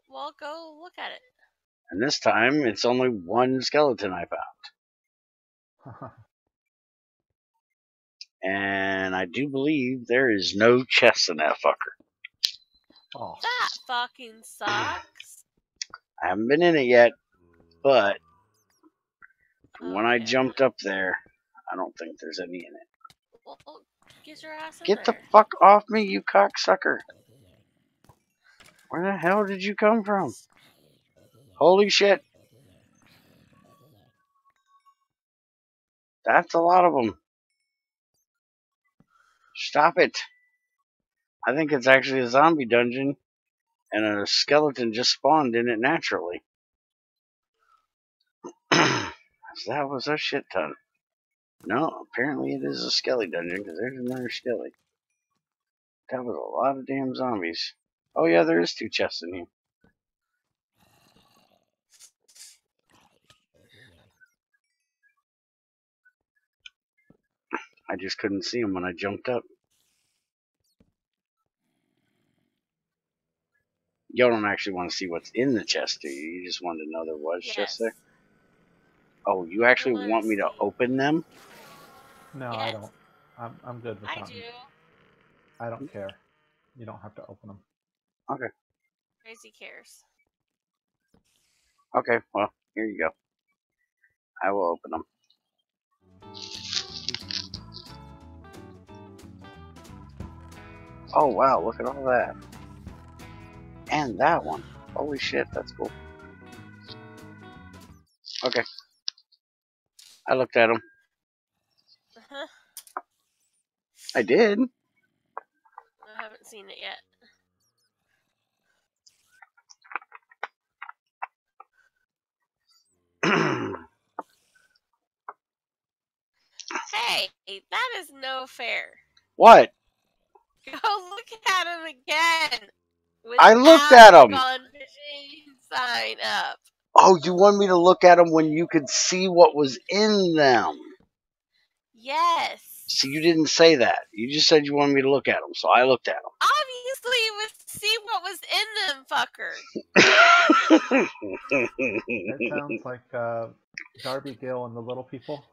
Well, go look at it. and this time it's only one skeleton I found. And I do believe there is no chest in that fucker. Oh, That fucking sucks. I haven't been in it yet, but when I Okay. jumped up there, I don't think there's any in it. Well, get your ass in Get the there. fuck off me, you cocksucker. Where the hell did you come from? Holy shit. That's a lot of them. Stop it. I think it's actually a zombie dungeon, and a skeleton just spawned in it naturally. That was a shit ton. No, apparently it is a skelly dungeon, because there's another skelly. That was a lot of damn zombies. Oh yeah, there is 2 chests in here. I just couldn't see them when I jumped up. You don't actually want to see what's in the chest, do you? You just wanted to know there was chests there? Oh, you actually want me to open them? no, I don't. I'm good with I them. do. I don't care. You don't have to open them. Okay. Crazy cares. Okay, well, here you go. I will open them. Oh wow, look at all that. And that one. Holy shit, that's cool. Okay. I looked at them. Uh-huh. I did. I haven't seen it yet. Hey, that is no fair. What? Go look at him again. I looked at him. Gone fishing sign up. Oh, you want me to look at them when you could see what was in them? Yes. See, you didn't say that. You just said you wanted me to look at them, so I looked at them. Obviously, you would see what was in them, fucker. It sounds like Darby Gill and the Little People.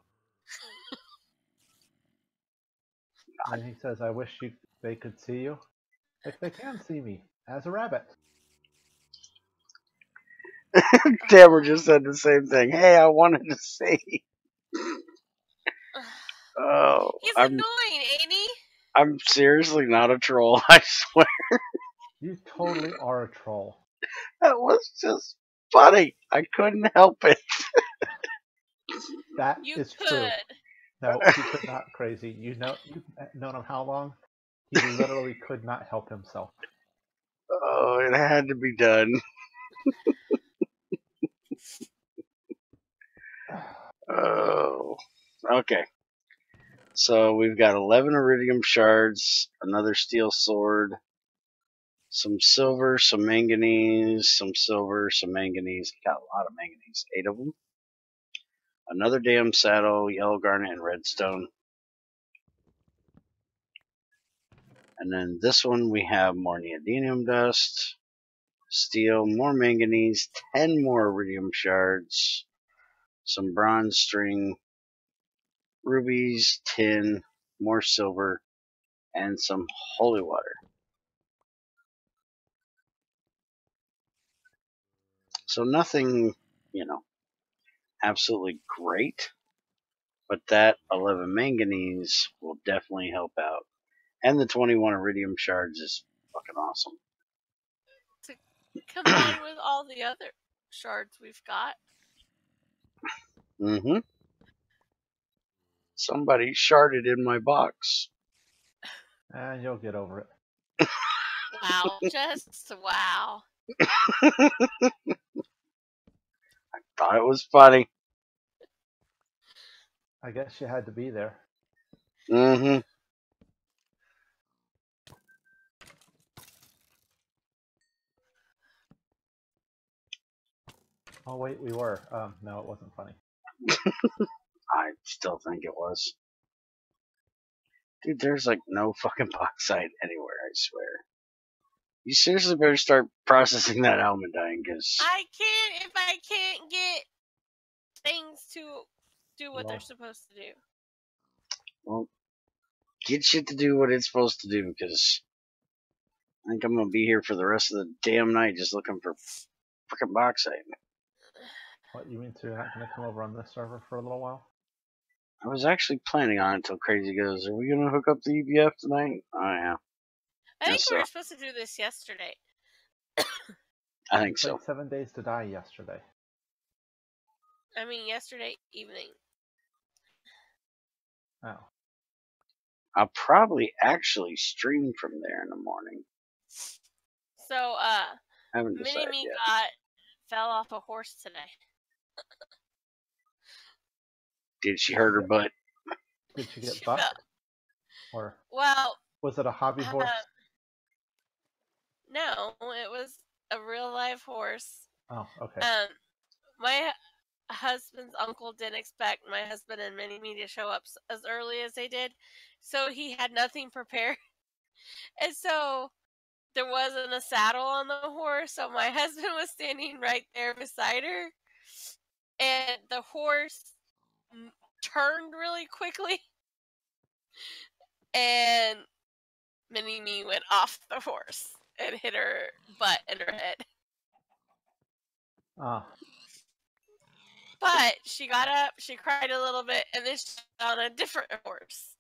And he says, "I wish they could see you, if they can see me as a rabbit." Tamara just said the same thing. Hey, I wanted to see. Oh, He's annoying, ain't he? I'm seriously not a troll, I swear. You totally are a troll. That was just funny. I couldn't help it. That You is could. true. No, he could not. Crazy. You've known him how long? He literally could not help himself. Oh, it had to be done. Oh, okay. So we've got 11 iridium shards, another steel sword, some silver, some manganese, some silver, some manganese. Got a lot of manganese, 8 of them. Another damn saddle, yellow garnet, and redstone. And then this one we have more neodymium dust, steel, more manganese, 10 more iridium shards, some bronze string, rubies, tin, more silver, and some holy water. So nothing, you know, absolutely great, but that 11 manganese will definitely help out. And the 21 iridium shards is fucking awesome. To combine with all the other shards we've got. Mm-hmm. Somebody sharded in my box. And you'll get over it. Wow, just wow. Thought it was funny. I guess you had to be there. Mm-hmm. Oh wait, we were. No, it wasn't funny. I still think it was. Dude, there's like no fucking bauxite anywhere, I swear. You seriously better start processing that almandine, because I can't if I can't get things to do what Well, they're supposed to do. well, get shit to do what it's supposed to do, because I think I'm gonna be here for the rest of the damn night just looking for freaking bauxite. what, you mean so you're not going to come over on this server for a little while? I was actually planning on it until Crazy goes, "Are we gonna hook up the EBF tonight?" Oh yeah, I think Yes, we were sir. supposed to do this yesterday. I We think so. played 7 Days to Die yesterday. I mean, yesterday evening. Oh. I'll probably actually stream from there in the morning. So, I haven't Mini decided Me yet. fell off a horse today. Did she hurt her butt? Did she get She bucked? fell. Or Well, was it a hobby horse? no, it was a real live horse. Oh, okay. My husband's uncle didn't expect my husband and Mini Me to show up as early as they did, so he had nothing prepared. And so there wasn't a saddle on the horse, so my husband was standing right there beside her, and the horse turned really quickly, and Mini Me went off the horse and hit her butt and her head. Ah, But she got up, she cried a little bit, and then she got on a different horse.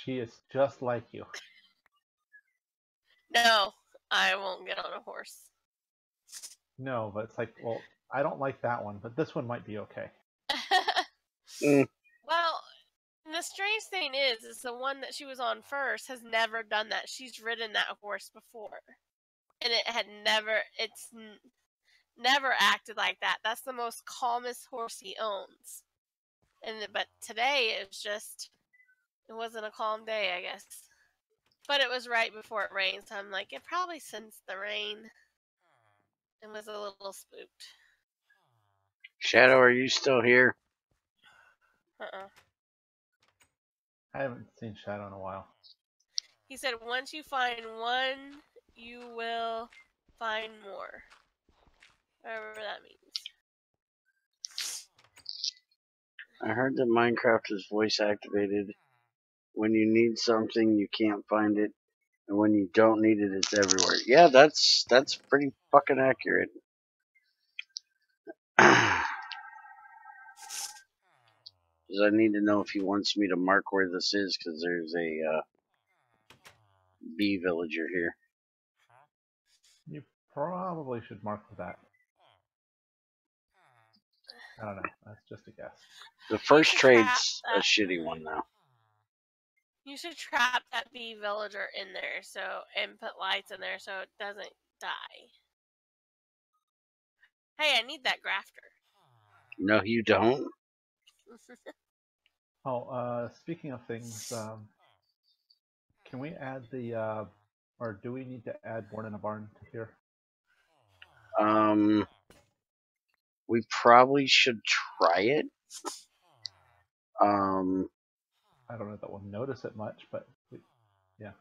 she is just like you. No, I won't get on a horse. No, but it's like, well, I don't like that one, but this one might be okay. Mm. Well, the strange thing is the one that she was on first has never done that. She's ridden that horse before, and it's never acted like that. That's the most calmest horse he owns. But today it wasn't a calm day, I guess. But it was right before it rained, so I'm like, it probably sensed the rain and was a little spooked. Shadow, are you still here? I haven't seen Shadow in a while. He said, once you find one, you will find more. Whatever that means. I heard that Minecraft is voice activated. When you need something, you can't find it, and when you don't need it, it's everywhere. Yeah, that's pretty fucking accurate. Because I need to know if he wants me to mark where this is, because there's a bee villager here. You probably should mark that. I don't know. That's just a guess. The first trade's a shitty one, though. You should trap that bee villager in there and put lights in there so it doesn't die. Hey, I need that grafter. No, you don't. Oh, speaking of things, can we add the, or do we need to add Born in a Barn to here? We probably should try it. I don't know that we'll notice it much, but yeah.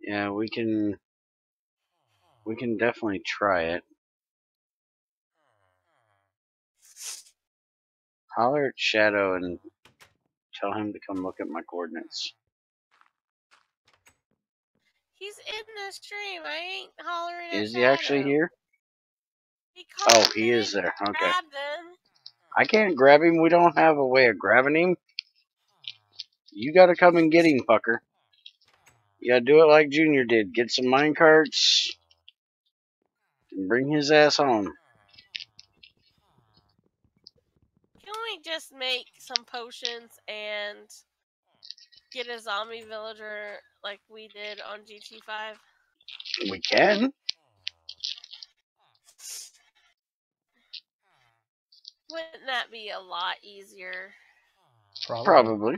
Yeah, we can definitely try it. Holler at Shadow and tell him to come look at my coordinates. He's in the stream. I ain't hollering at Is he actually Shadow. here? He Oh, he is there. Okay. Grab them. I can't grab him. We don't have a way of grabbing him. You gotta come and get him, fucker. You gotta do it like Junior did. Get some minecarts and bring his ass home. Can we just make some potions and get a zombie villager like we did on GT5? We can. Wouldn't that be a lot easier? Probably.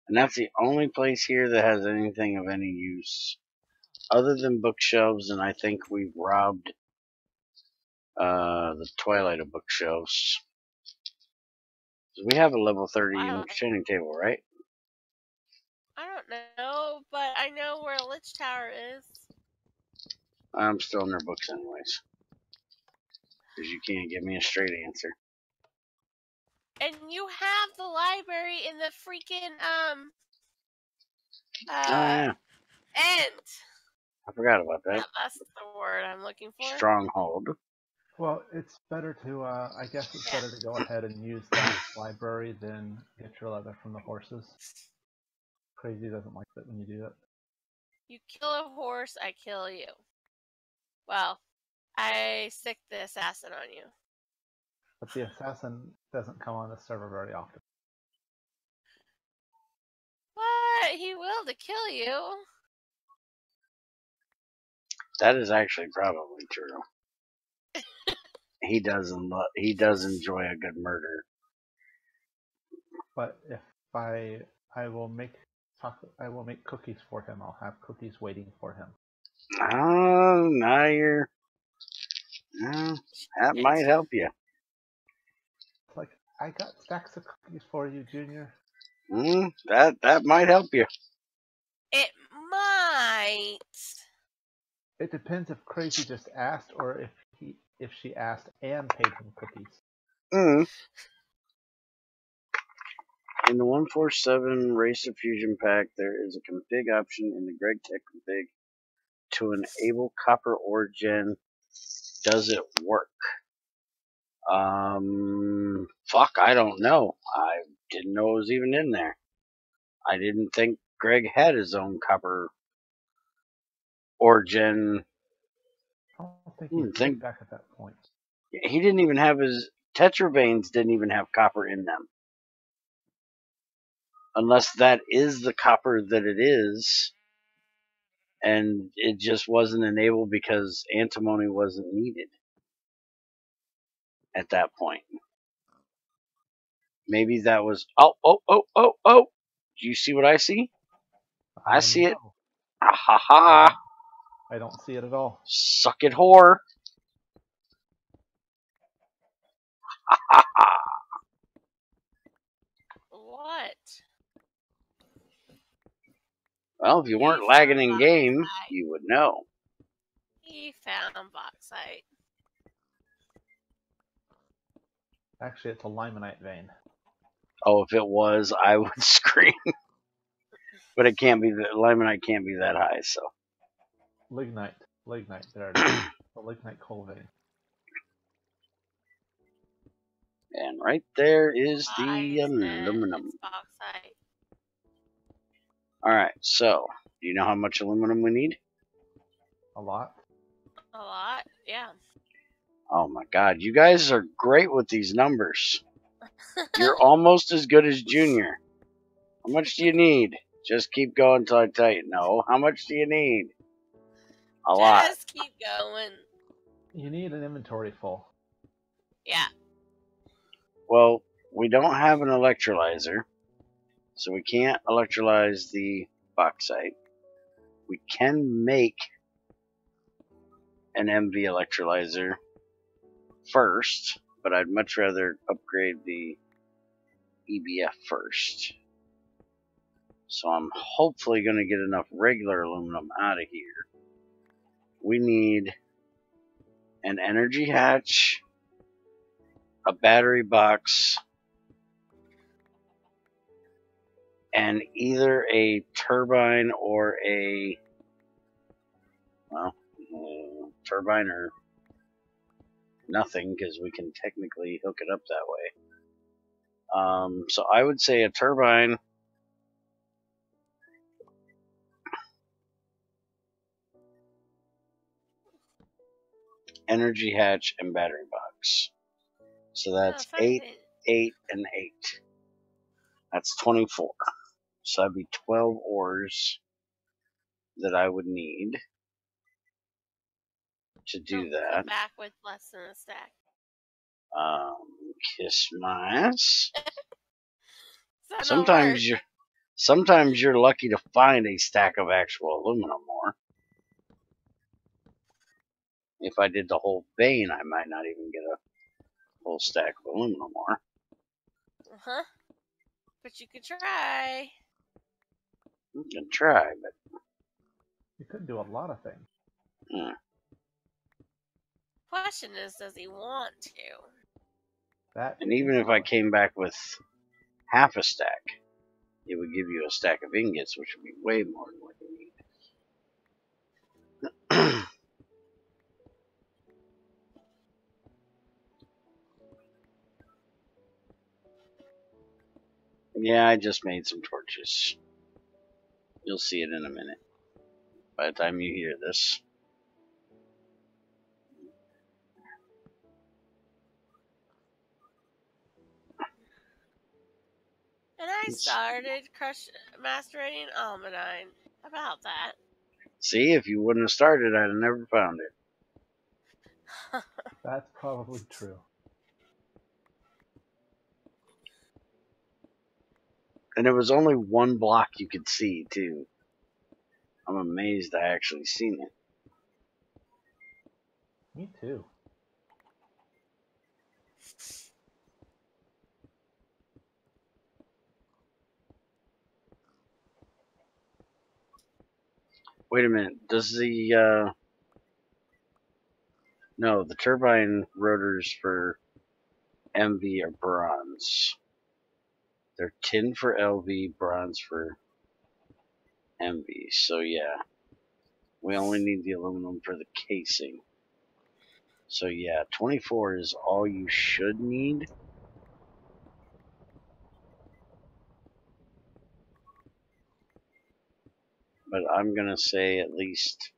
And that's the only place here that has anything of any use. Other than bookshelves, and I think we've robbed the twilight of bookshelves. So we have a level 30 enchanting table, right? I don't know, but I know where Lich Tower is. I'm still in their books anyways. Because you can't give me a straight answer. And you have the library in the freaking, yeah. end. I forgot about that. That's the word I'm looking for. Stronghold. Well, it's better to, I guess it's better to go ahead and use that library than get your leather from the horses. Crazy doesn't like that when you do it. You kill a horse, I kill you. Well, I sick the assassin on you. But the assassin doesn't come on the server very often. What? He will to kill you. That is actually probably true. He does enjoy a good murder. But if I will make cookies for him. I'll have cookies waiting for him. Oh, now you're. That might help you. It's like, I got stacks of cookies for you, Junior. That might help you. It might. It depends if Crazy just asked or if she asked and paid him cookies. In the 147 Race of Fusion pack, there is a config option in the Greg Tech config to enable copper ore gen. Does it work? Fuck, I don't know. I didn't know it was even in there. I didn't think Greg had his own copper ore gen. I don't think he did back at that point. He didn't even have his tetravanes didn't even have copper in them. Unless that is the copper that it is, and it just wasn't enabled because antimony wasn't needed at that point. Maybe that was... Oh! Do you see what I see? I see it. Ah, ha, ha. I don't see it at all. Suck it, whore. Ha, ha, ha. What? Well, if you weren't lagging in game, you would know. He found bauxite. Actually, it's a limonite vein. Oh, if it was, I would scream. But it can't be, the limonite can't be that high, so. Lignite, there it is. The lignite coal vein. And right there is the aluminum. Bauxite. Alright, so, do you know how much aluminum we need? A lot. A lot? Yeah. Oh my god, you guys are great with these numbers. You're almost as good as Junior. How much do you need? Just keep going until I tell you. No, how much do you need? A lot. Just keep going. You need an inventory full. Yeah. Well, we don't have an electrolyzer, so we can't electrolyze the bauxite. We can make an MV electrolyzer first, but I'd much rather upgrade the EBF first. So I'm hopefully going to get enough regular aluminum out of here. We need an energy hatch, a battery box, and either a turbine or a, well, turbine or nothing, because we can technically hook it up that way. So I would say a turbine, energy hatch, and battery box. So that's Oh, funny 8, thing. 8, and 8. That's 24. So that'd be 12 ores that I would need to do Don't come that. back with less than a stack. Kiss my ass. Does that not Sometimes work? you're lucky to find a stack of actual aluminum ore. If I did the whole vein, I might not even get a whole stack of aluminum ore. Uh-huh. But you could try. You can try, but You could do a lot of things. Question is, does he want to? That And even is if I the came back with half a stack, it would give you a stack of ingots, which would be way more than what you need. Yeah, I just made some torches. You'll see it in a minute. By the time you hear this. And I started mastering almandine. How about that? See, if you wouldn't have started, I'd have never found it. That's probably true. And it was only one block you could see, too. I'm amazed I actually seen it. Me too. Wait a minute. Does the, no, the turbine rotors for MV are bronze. They're tin for LV, bronze for MV. So, yeah. We only need the aluminum for the casing. So, yeah, 24 is all you should need. But I'm going to say at least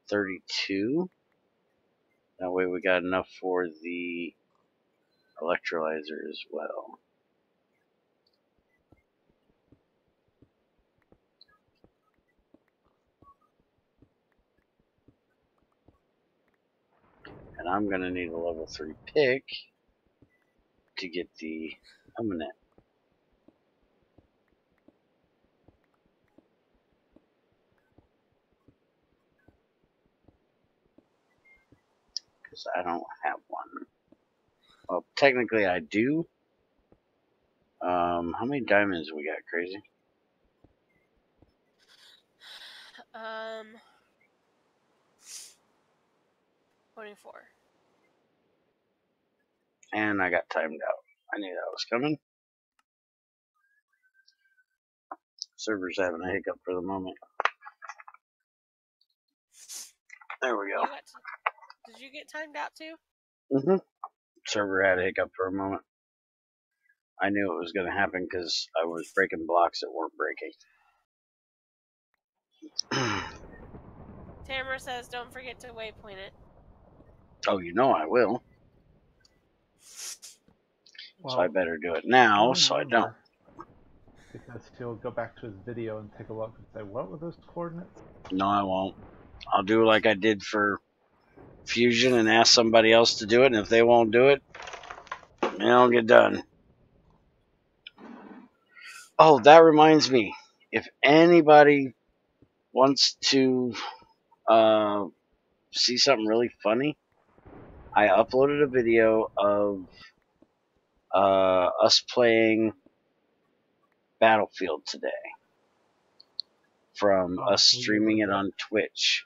32. That way we got enough for the electrolyzer as well. And I'm going to need a level 3 pick to get the eminent. Because I don't have one. Well, technically I do. How many diamonds we got, Crazy? 24. And I got timed out. I knew that was coming. Server's having a hiccup for the moment. There we go. Did you get timed out too? Server had a hiccup for a moment. I knew it was going to happen because I was breaking blocks that weren't breaking. Tamara says, don't forget to waypoint it. Oh, you know I will. Well, So I better do it now he'll so I don't. remember, because he'll go back to his video and take a look and say, what were those coordinates? No, I won't. I'll do like I did for Fusion and ask somebody else to do it, and if they won't do it, it'll get done. Oh, that reminds me. If anybody wants to see something really funny, I uploaded a video of us playing Battlefield today from us streaming it on Twitch.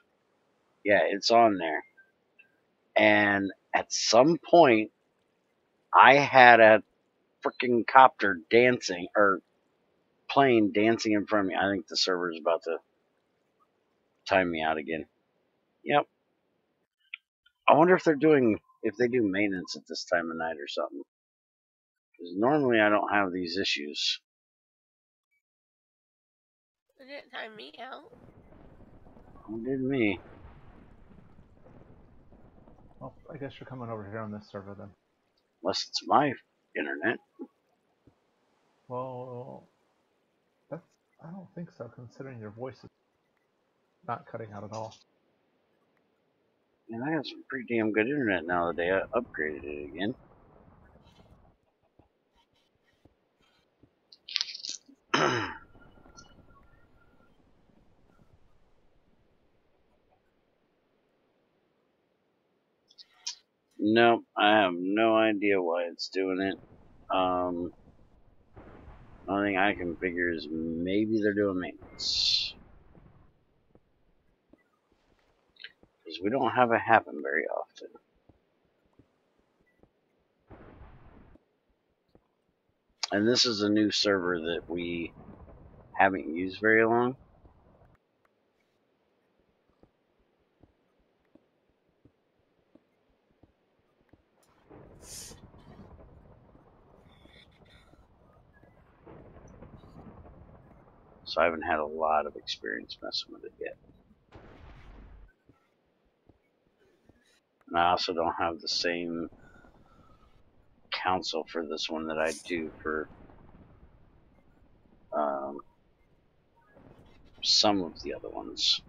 Yeah, it's on there. And at some point, I had a freaking copter dancing or plane dancing in front of me. I think the server is about to time me out again. Yep. I wonder if they do maintenance at this time of night or something. Because normally I don't have these issues. It didn't time me out. Who did me? Well, I guess you're coming over here on this server then. Unless it's my internet. Well, I don't think so, considering your voice is not cutting out at all. And I have some pretty damn good internet now that I upgraded it again. Nope, I have no idea why it's doing it. Only thing I can figure is maybe they're doing maintenance. Because we don't have it happen very often. And this is a new server that we haven't used very long. So I haven't had a lot of experience messing with it yet. And I also don't have the same counsel for this one that I do for some of the other ones.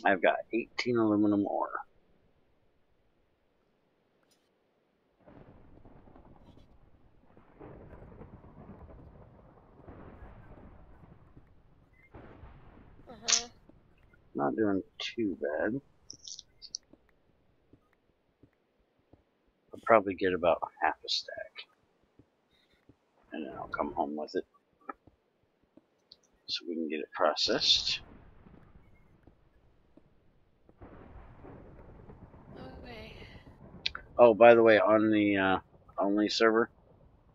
I've got 18 aluminum ore. Not doing too bad. I'll probably get about half a stack. And then I'll come home with it. So we can get it processed. Okay. Oh, by the way, on the only server,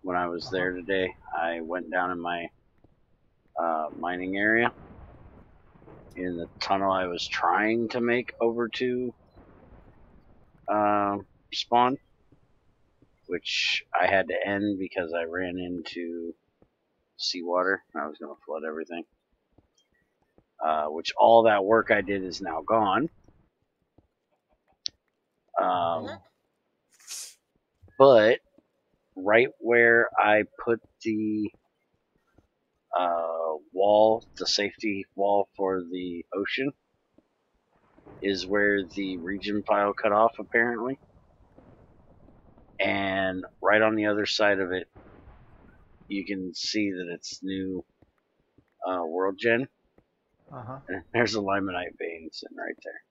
when I was there today, I went down in my mining area. In the tunnel I was trying to make over to spawn, which I had to end because I ran into seawater and I was going to flood everything. Which all that work I did is now gone. But right where I put the wall, the safety wall for the ocean, is where the region file cut off apparently. And right on the other side of it, you can see that it's new world gen. And there's a limonite vein sitting right there.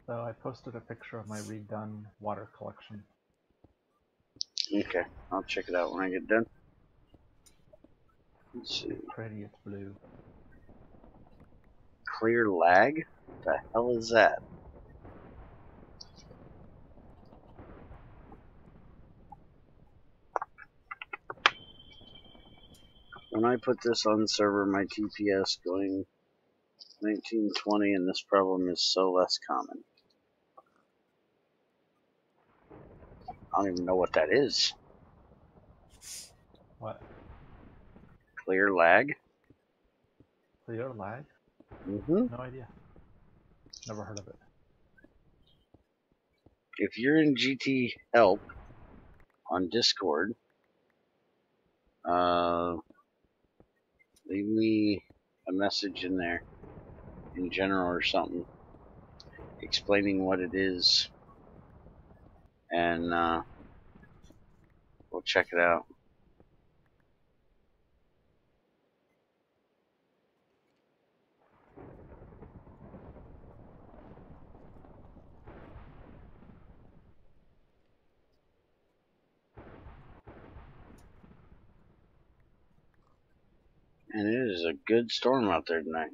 So I posted a picture of my redone water collection. Okay, I'll check it out when I get done. Let's see. Pretty, it's blue. Clear lag? What the hell is that? When I put this on server, my TPS going 1920, and this problem is so less common. I don't even know what that is. What? Clear lag? Clear lag? Mm-hmm. No idea. Never heard of it. If you're in GT Help on Discord, leave me a message in there, in general or something, explaining what it is, and we'll check it out. And it is a good storm out there tonight.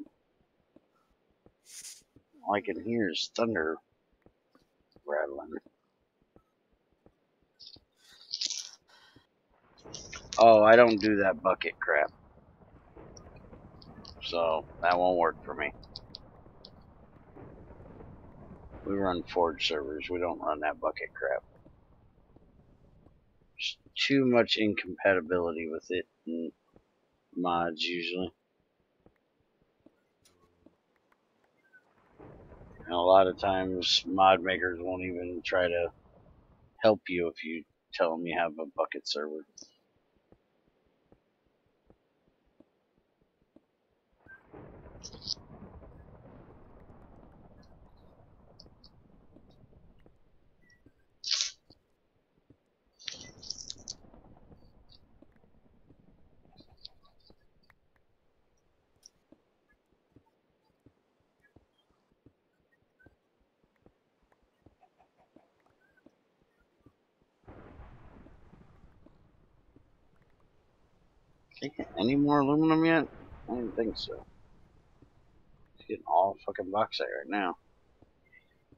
All I can hear is thunder rattling. Oh, I don't do that bucket crap. So that won't work for me. We run Forge servers. We don't run that bucket crap. There's too much incompatibility with it in mods usually. And a lot of times mod makers won't even try to help you if you tell them you have a bucket server. Any more aluminum yet? I didn't think so. It's getting all fucking bauxite right now.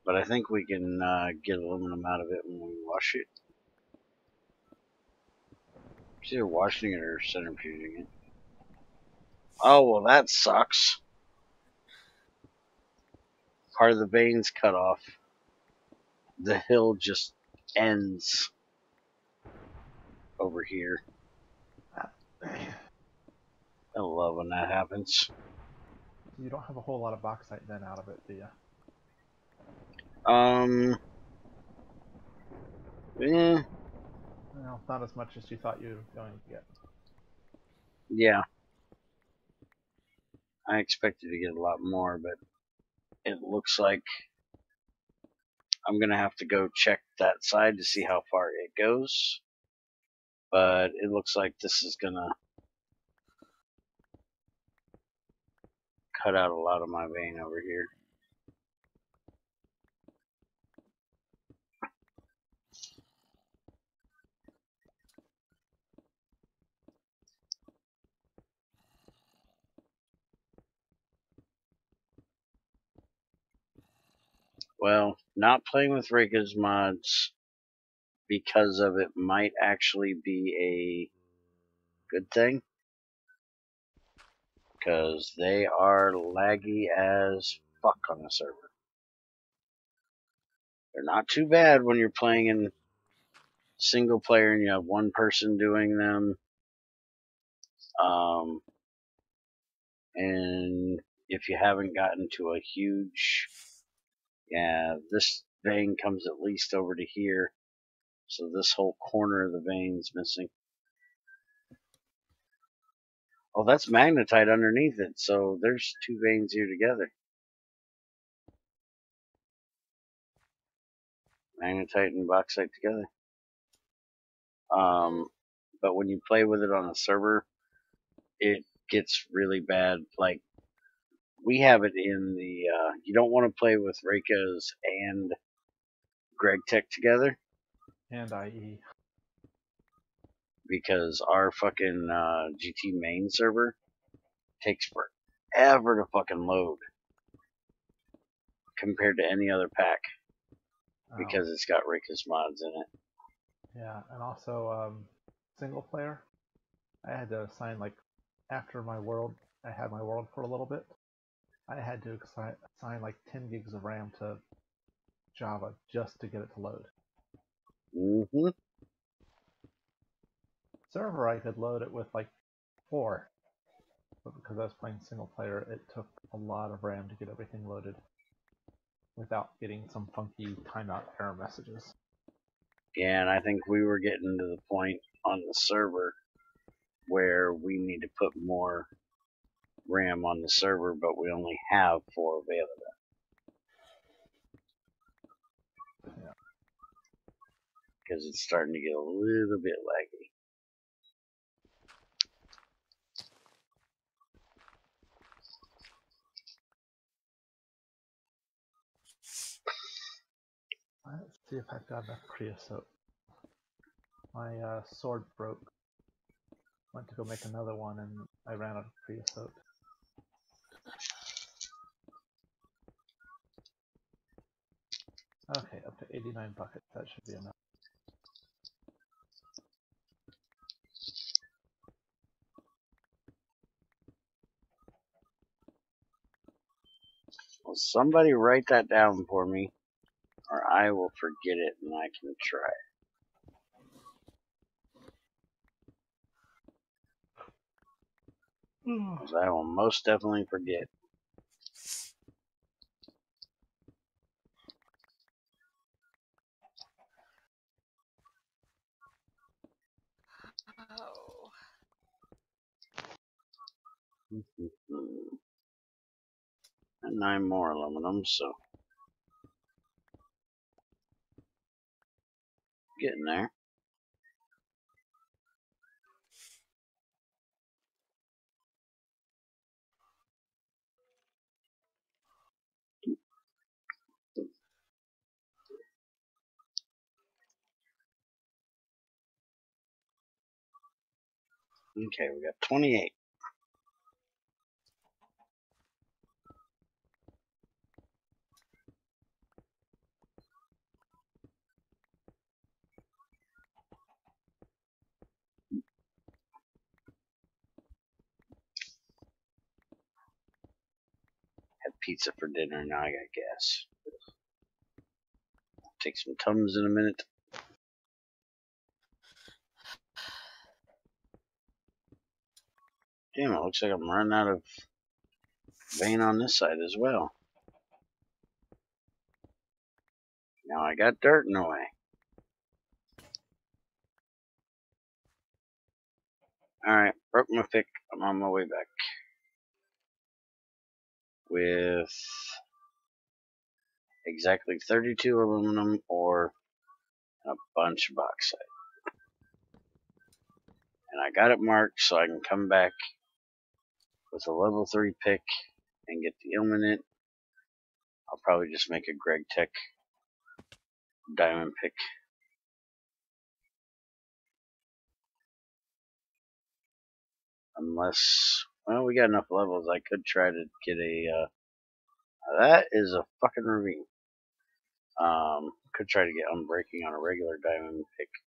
But I think we can get aluminum out of it when we wash it. It's either washing it or centrifuging it. Oh, well, that sucks. Part of the vein's cut off. The hill just ends over here. I love when that happens. You don't have a whole lot of bauxite then out of it, do you? No, not as much as you thought you were going to get. Yeah. I expected to get a lot more, but it looks like I'm going to have to go check that side to see how far it goes. But it looks like this is going to cut out a lot of my vein over here. Well, not playing with Rika's mods because of it might actually be a good thing. Because they are laggy as fuck on the server. They're not too bad when you're playing in single player and you have one person doing them. And if you haven't gotten to a huge, yeah, this vein comes at least over to here. So this whole corner of the vein's missing. Oh, that's magnetite underneath it. So there's two veins here together. Magnetite and bauxite together. But when you play with it on a server, it gets really bad. Like, we have it in the, you don't want to play with Reika's and Greg Tech together. And IE. Because our fucking GT main server takes forever to fucking load compared to any other pack. Because it's got Reika's mods in it. Yeah, and also single player. I had to assign, like, after my world, I had my world for a little bit. I had to assign like 10 gigs of RAM to Java just to get it to load. Mm-hmm. Server, I could load it with like 4. But because I was playing single player, it took a lot of RAM to get everything loaded without getting some funky timeout error messages. Yeah, and I think we were getting to the point on the server where we need to put more RAM on the server, but we only have 4 available. Yeah. Because it's starting to get a little bit laggy. Let's see if I've got enough creosote. My sword broke. Went to go make another one, and I ran out of creosote. Okay, up to 89 buckets. That should be enough. Well, somebody write that down for me, or I will forget it and I can try it. 'Cause I will most definitely forget. Oh. And 9 more aluminum, so getting there. Okay, we got 28. Had pizza for dinner, now I got gas. Take some Tums in a minute. Damn, it looks like I'm running out of vein on this side as well. Now I got dirt in the way. Alright, broke my pick. I'm on my way back. With exactly 32 aluminum or a bunch of bauxite. And I got it marked so I can come back with a level 3 pick and get the ilmenite. I'll probably just make a Greg Tech diamond pick. Unless, well, we got enough levels. I could try to get a, that is a fucking ravine. Could try to get unbreaking on a regular diamond pick.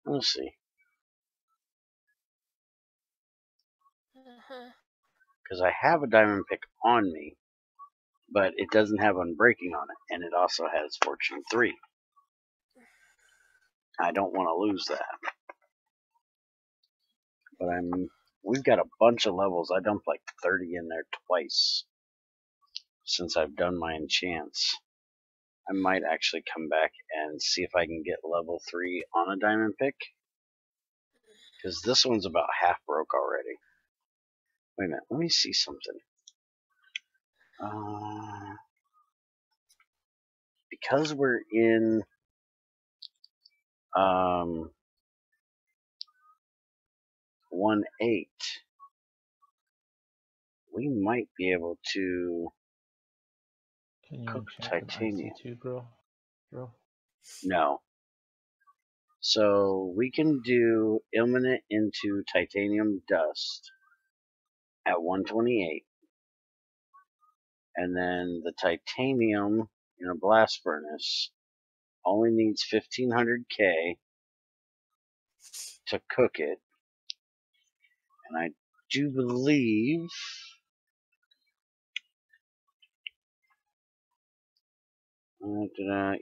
We'll see. Because I have a diamond pick on me, but it doesn't have unbreaking on it, and it also has Fortune 3. I don't want to lose that. But we've got a bunch of levels. I dumped like 30 in there twice since I've done my enchants. I might actually come back and see if I can get level 3 on a diamond pick. Because this one's about half broke already. Wait a minute, let me see something. Because we're in 1.8, we might be able to Can you cook enchant titanium. an IC2 grill? No. So we can do ilmenite into titanium dust at 128. And then the titanium in a blast furnace only needs 1500K to cook it. And I do believe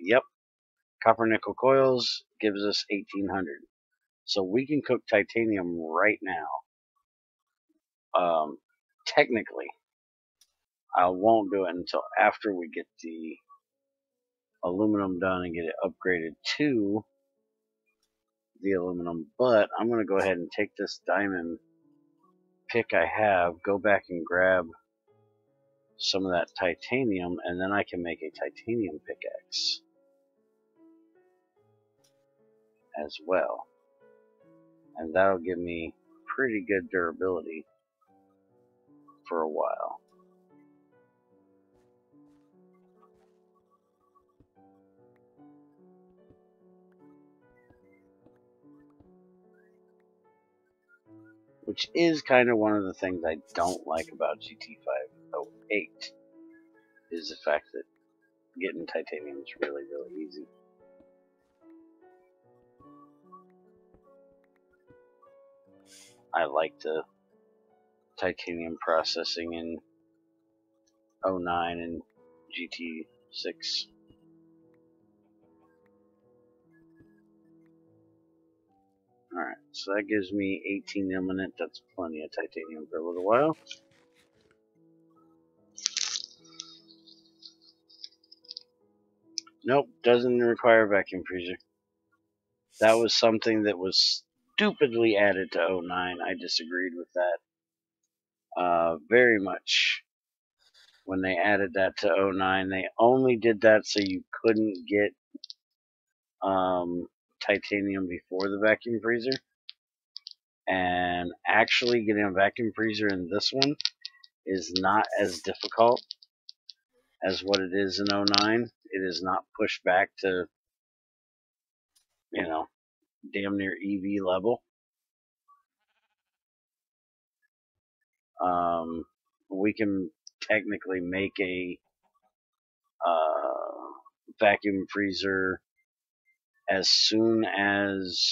yep, copper nickel coils gives us 1800. So we can cook titanium right now. Technically, I won't do it until after we get the aluminum done and get it upgraded to the aluminum, but I'm going to go ahead and take this diamond pick I have, go back and grab some of that titanium, and then I can make a titanium pickaxe as well. And that'll give me pretty good durability for a while. which is kind of one of the things I don't like about GT5u08, is the fact that getting titanium is really, really easy. I like the titanium processing in 09 and GT6. Alright, so that gives me 18 imminent. That's plenty of titanium for a little while. Nope, doesn't require a vacuum freezer. That was something that was stupidly added to 09. I disagreed with that very much. When they added that to 09, they only did that so you couldn't get titanium before the vacuum freezer. And actually getting a vacuum freezer in this one is not as difficult as what it is in 09. It is not pushed back to, you know, damn near EV level. We can technically make a vacuum freezer as soon as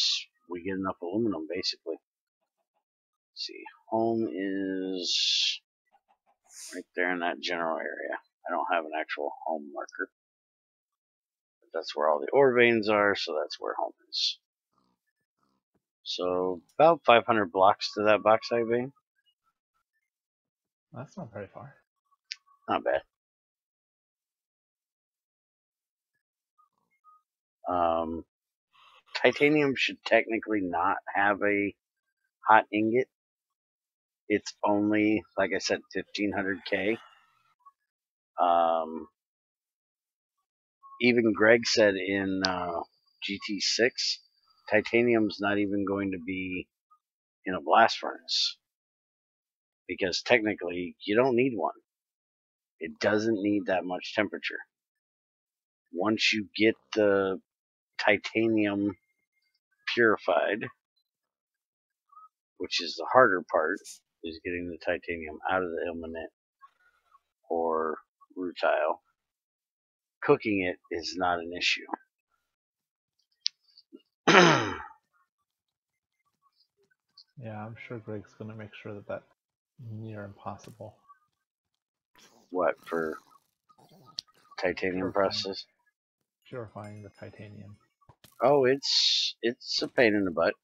we get enough aluminum, basically. Let's see, home is right there in that general area. I don't have an actual home marker. But that's where all the ore veins are, so that's where home is. So about 500 blocks to that bauxite vein. That's not very far. Not bad. Titanium should technically not have a hot ingot. It's only, like I said, 1500K. Even Greg said in GT6, titanium's not even going to be in a blast furnace. Because technically, you don't need one. It doesn't need that much temperature. Once you get the titanium purified, which is the harder part, is getting the titanium out of the ilmenite or rutile. Cooking it is not an issue. Yeah, I'm sure Greg's going to make sure that that's near impossible. What, for titanium process? Purifying the titanium. Oh, it's a pain in the butt.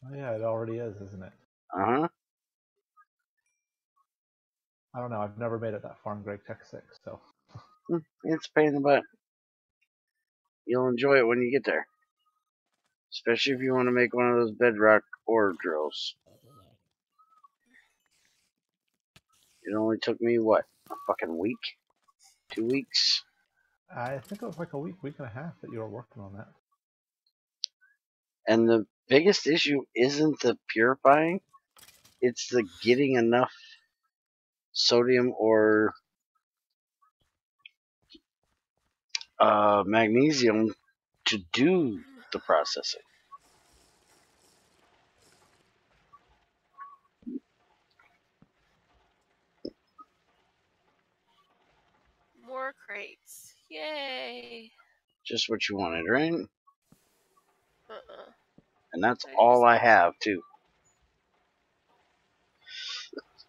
Oh yeah, it already is, isn't it? Uh-huh. I don't know, I've never made it that far in Greg Tech 6, so... It's a pain in the butt. You'll enjoy it when you get there. Especially if you want to make one of those bedrock ore drills. It only took me, what, a fucking week? 2 weeks? I think it was like a week and a half that you were working on that. And the biggest issue isn't the purifying, it's the getting enough sodium or magnesium to do the processing. More crates. Yay. Just what you wanted, right? Uh-uh. And that's I all just- I have, too.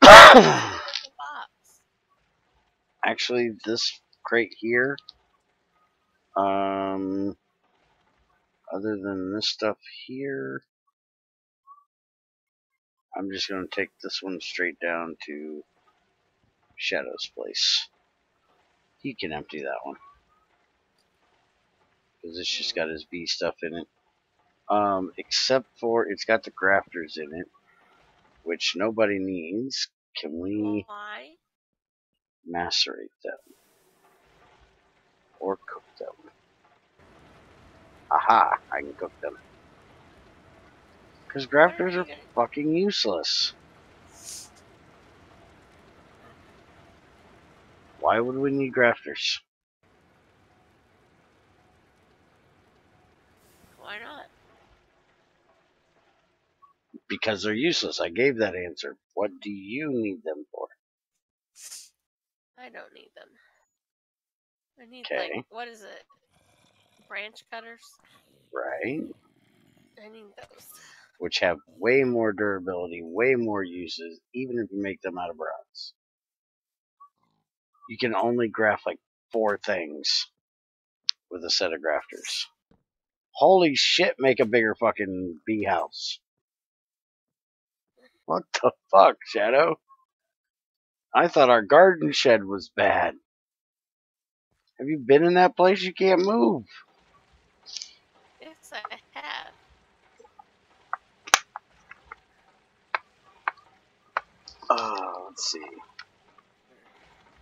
The box. Actually, this crate here, other than this stuff here, I'm just going to take this one straight down to Shadow's place. He can empty that one. Because it's just got his B stuff in it. Except for it's got the grafters in it, which nobody needs. Can we Why? macerate them? Or cook them? Aha! I can cook them. Because grafters are fucking useless. Why would we need grafters? Why not? Because they're useless. I gave that answer. What do you need them for? I don't need them. I need, Okay. like, what is it? Branch cutters? Right. I need those. Which have way more durability, way more uses, even if you make them out of rods. You can only graft like 4 things with a set of grafters. Holy shit, make a bigger fucking bee house. What the fuck, Shadow? I thought our garden shed was bad. Have you been in that place? You can't move. Yes, I have. Let's see.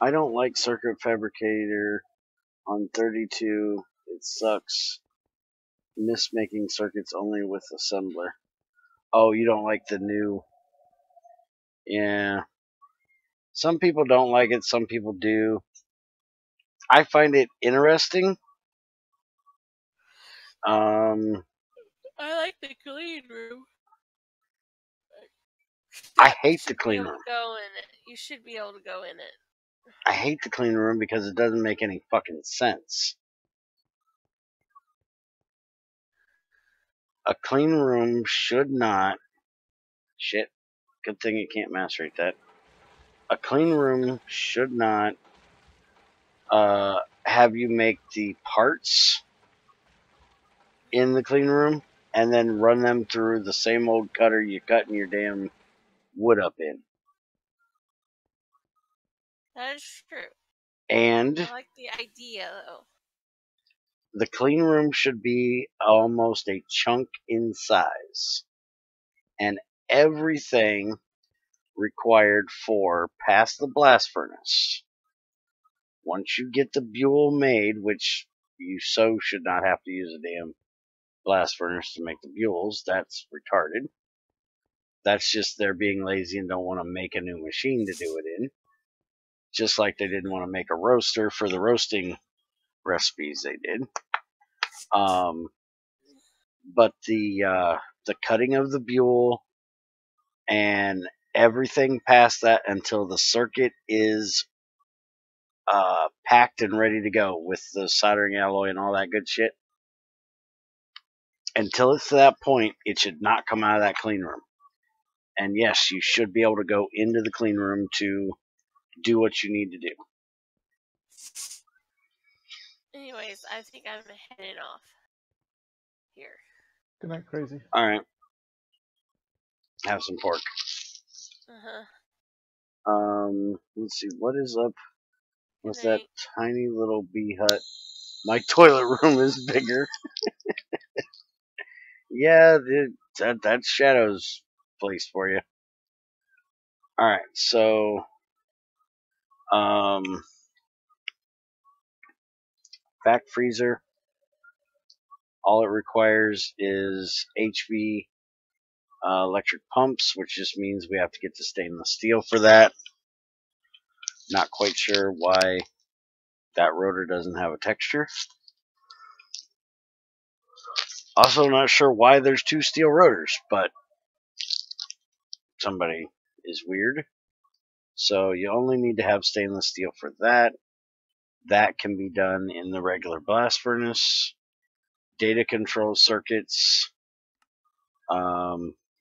I don't like Circuit Fabricator on 32. It sucks. Miss making circuits only with assembler. Oh, you don't like the new... Yeah. Some people don't like it, some people do. I find it interesting. I like the clean room. I hate the clean room. Go in it. You should be able to go in it. I hate the clean room because it doesn't make any fucking sense. A clean room should not... Shit. Good thing you can't macerate that. A clean room should not have you make the parts in the clean room and then run them through the same old cutter you cutting your damn wood up in. That is true. And I like the idea, though. the clean room should be almost a chunk in size. And everything required for past the blast furnace. Once you get the buell made, which you so should not have to use a damn blast furnace to make the buells, that's retarded. That's just they're being lazy and don't want to make a new machine to do it in. Just like they didn't want to make a roaster for the roasting recipes they did. But the cutting of the buell and everything past that until the circuit is packed and ready to go with the soldering alloy and all that good shit. Until it's to that point, it should not come out of that clean room. And yes, you should be able to go into the clean room to do what you need to do. Anyways, I think I'm heading off here. Good night, Crazy. Alright. Have some pork. Let's see, what is up with that tiny little bee hut? My toilet room is bigger. Yeah, that's Shadow's place for you. Alright, so back freezer. All it requires is HV electric pumps, which just means we have to get the stainless steel for that. Not quite sure why that rotor doesn't have a texture. Also not sure why there's 2 steel rotors, but somebody is weird. So you only need to have stainless steel for that. That can be done in the regular blast furnace. Data control circuits.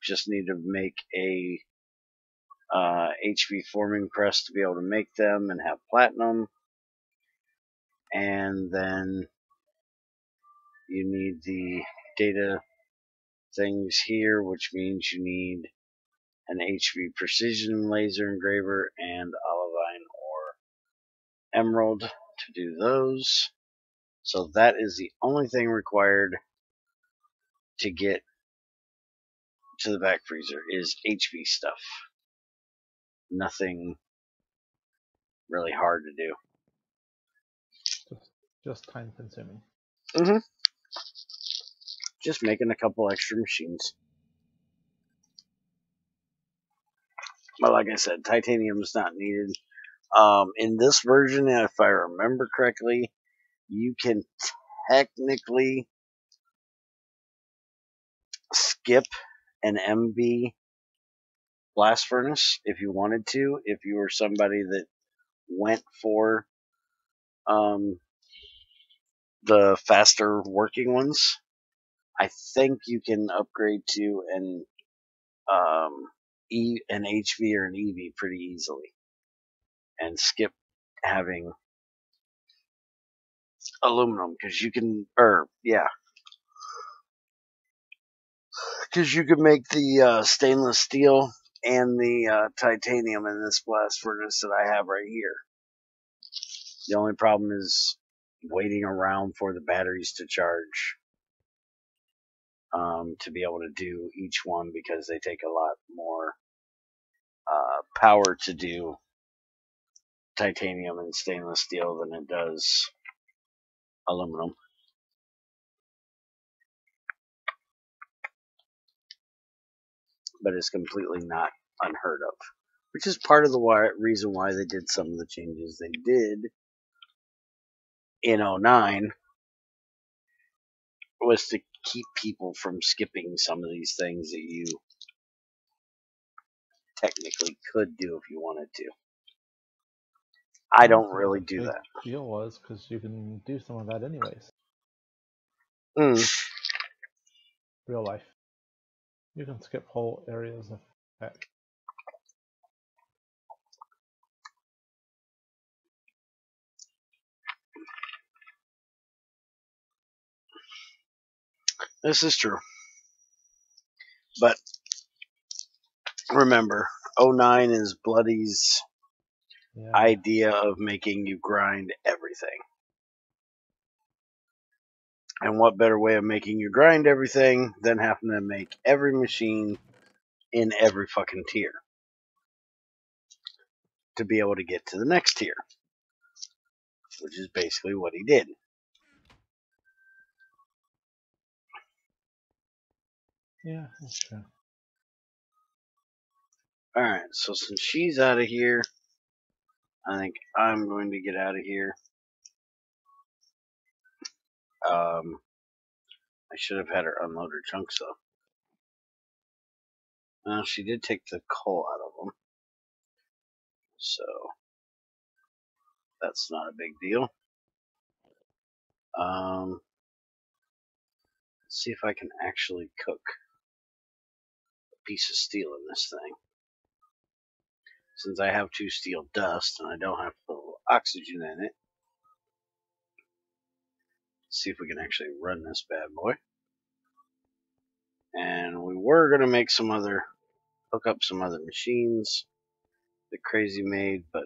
Just need to make a HV forming press to be able to make them and have platinum. And then you need the data things here, which means you need an HV precision laser engraver and olivine or emerald to do those. So that is the only thing required to get to the back freezer is HV stuff. Nothing really hard to do. Just time consuming. Just making a couple extra machines. But like I said, titanium is not needed. In this version, if I remember correctly, you can technically skip an MB blast furnace if you wanted to. If you were somebody that went for the faster working ones, I think you can upgrade to an HV or an EV pretty easily and skip having aluminum because you can, because you can make the stainless steel and the titanium in this blast furnace that I have right here. The only problem is waiting around for the batteries to charge to be able to do each one because they take a lot more power to do titanium and stainless steel than it does aluminum. But it's completely not unheard of, which is part of the reason why they did some of the changes they did in 09 was to keep people from skipping some of these things that you technically could do if you wanted to. I don't really do that. The deal was because you can do some of that anyways. Real life. You can skip whole areas of that. This is true. But remember, 09 is Bloody's idea of making you grind everything. And what better way of making you grind everything than having to make every machine in every fucking tier to be able to get to the next tier, which is basically what he did. Yeah, that's true. Alright, so since she's out of here, I think I'm going to get out of here. I should have had her unload her chunks though. Well, she did take the coal out of them, so that's not a big deal. Let's see if I can actually cook a piece of steel in this thing. Since I have 2 steel dust and I don't have to put oxygen in it, let's see if we can actually run this bad boy. And we were going to make hook up some other machines that Crazy made, but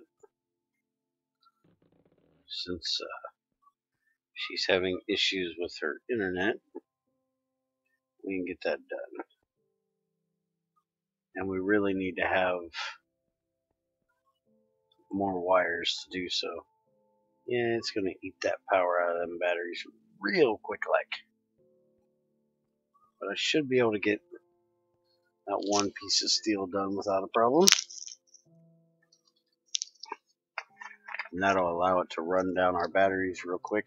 since she's having issues with her internet, we can get that done. And we really need to have more wires to do so. Yeah, it's going to eat that power out of them batteries real quick like. But I should be able to get that one piece of steel done without a problem. And that'll allow it to run down our batteries real quick.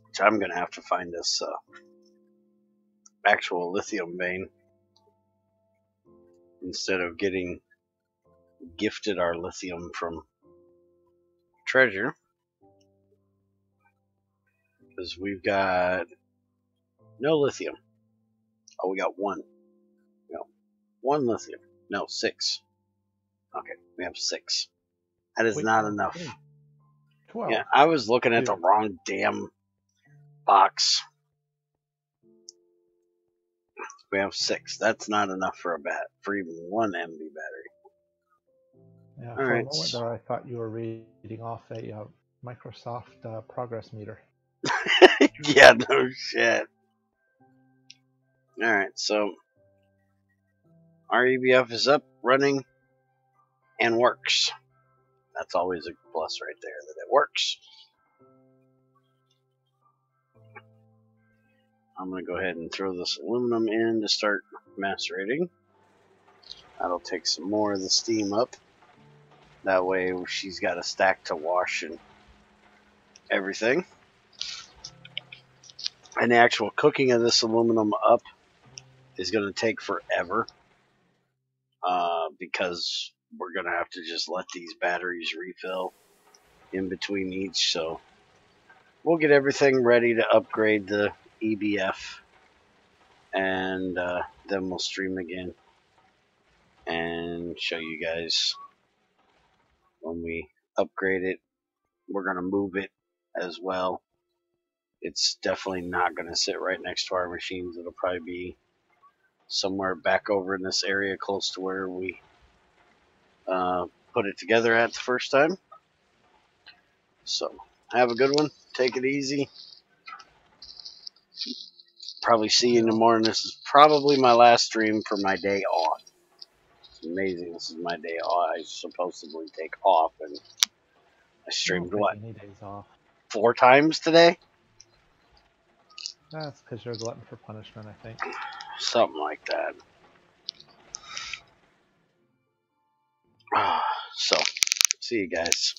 Which I'm going to have to find this actual lithium vein instead of getting gifted our lithium from Treasure, because we've got no lithium. Oh, we got one. No, 1 lithium. No, 6. Okay, we have 6. That is not enough. 12. Yeah, I was looking at the wrong damn box. We have 6. That's not enough for even 1 MB battery. Yeah, for a moment there, I thought you were reading off a Microsoft progress meter. Yeah, no shit. Alright, so our EBF is up, running, and works. That's always a plus right there, that it works. I'm going to go ahead and throw this aluminum in to start macerating. That'll take some more of the steam up. That way she's got a stack to wash and everything. And the actual cooking of this aluminum up is going to take forever because we're going to have to just let these batteries refill in between each. So we'll get everything ready to upgrade the EBF, and then we'll stream again and show you guys when we upgrade it. We're going to move it as well. It's definitely not going to sit right next to our machines. It'll probably be somewhere back over in this area close to where we put it together at the first time. So have a good one. Take it easy. Probably see you in the morning. This is probably my last stream for my day off. It's amazing. This is my day off. I supposedly take off, and I streamed what? Any days off. 4 times today? That's because you're a glutton for punishment, I think. Something like that. So, see you guys.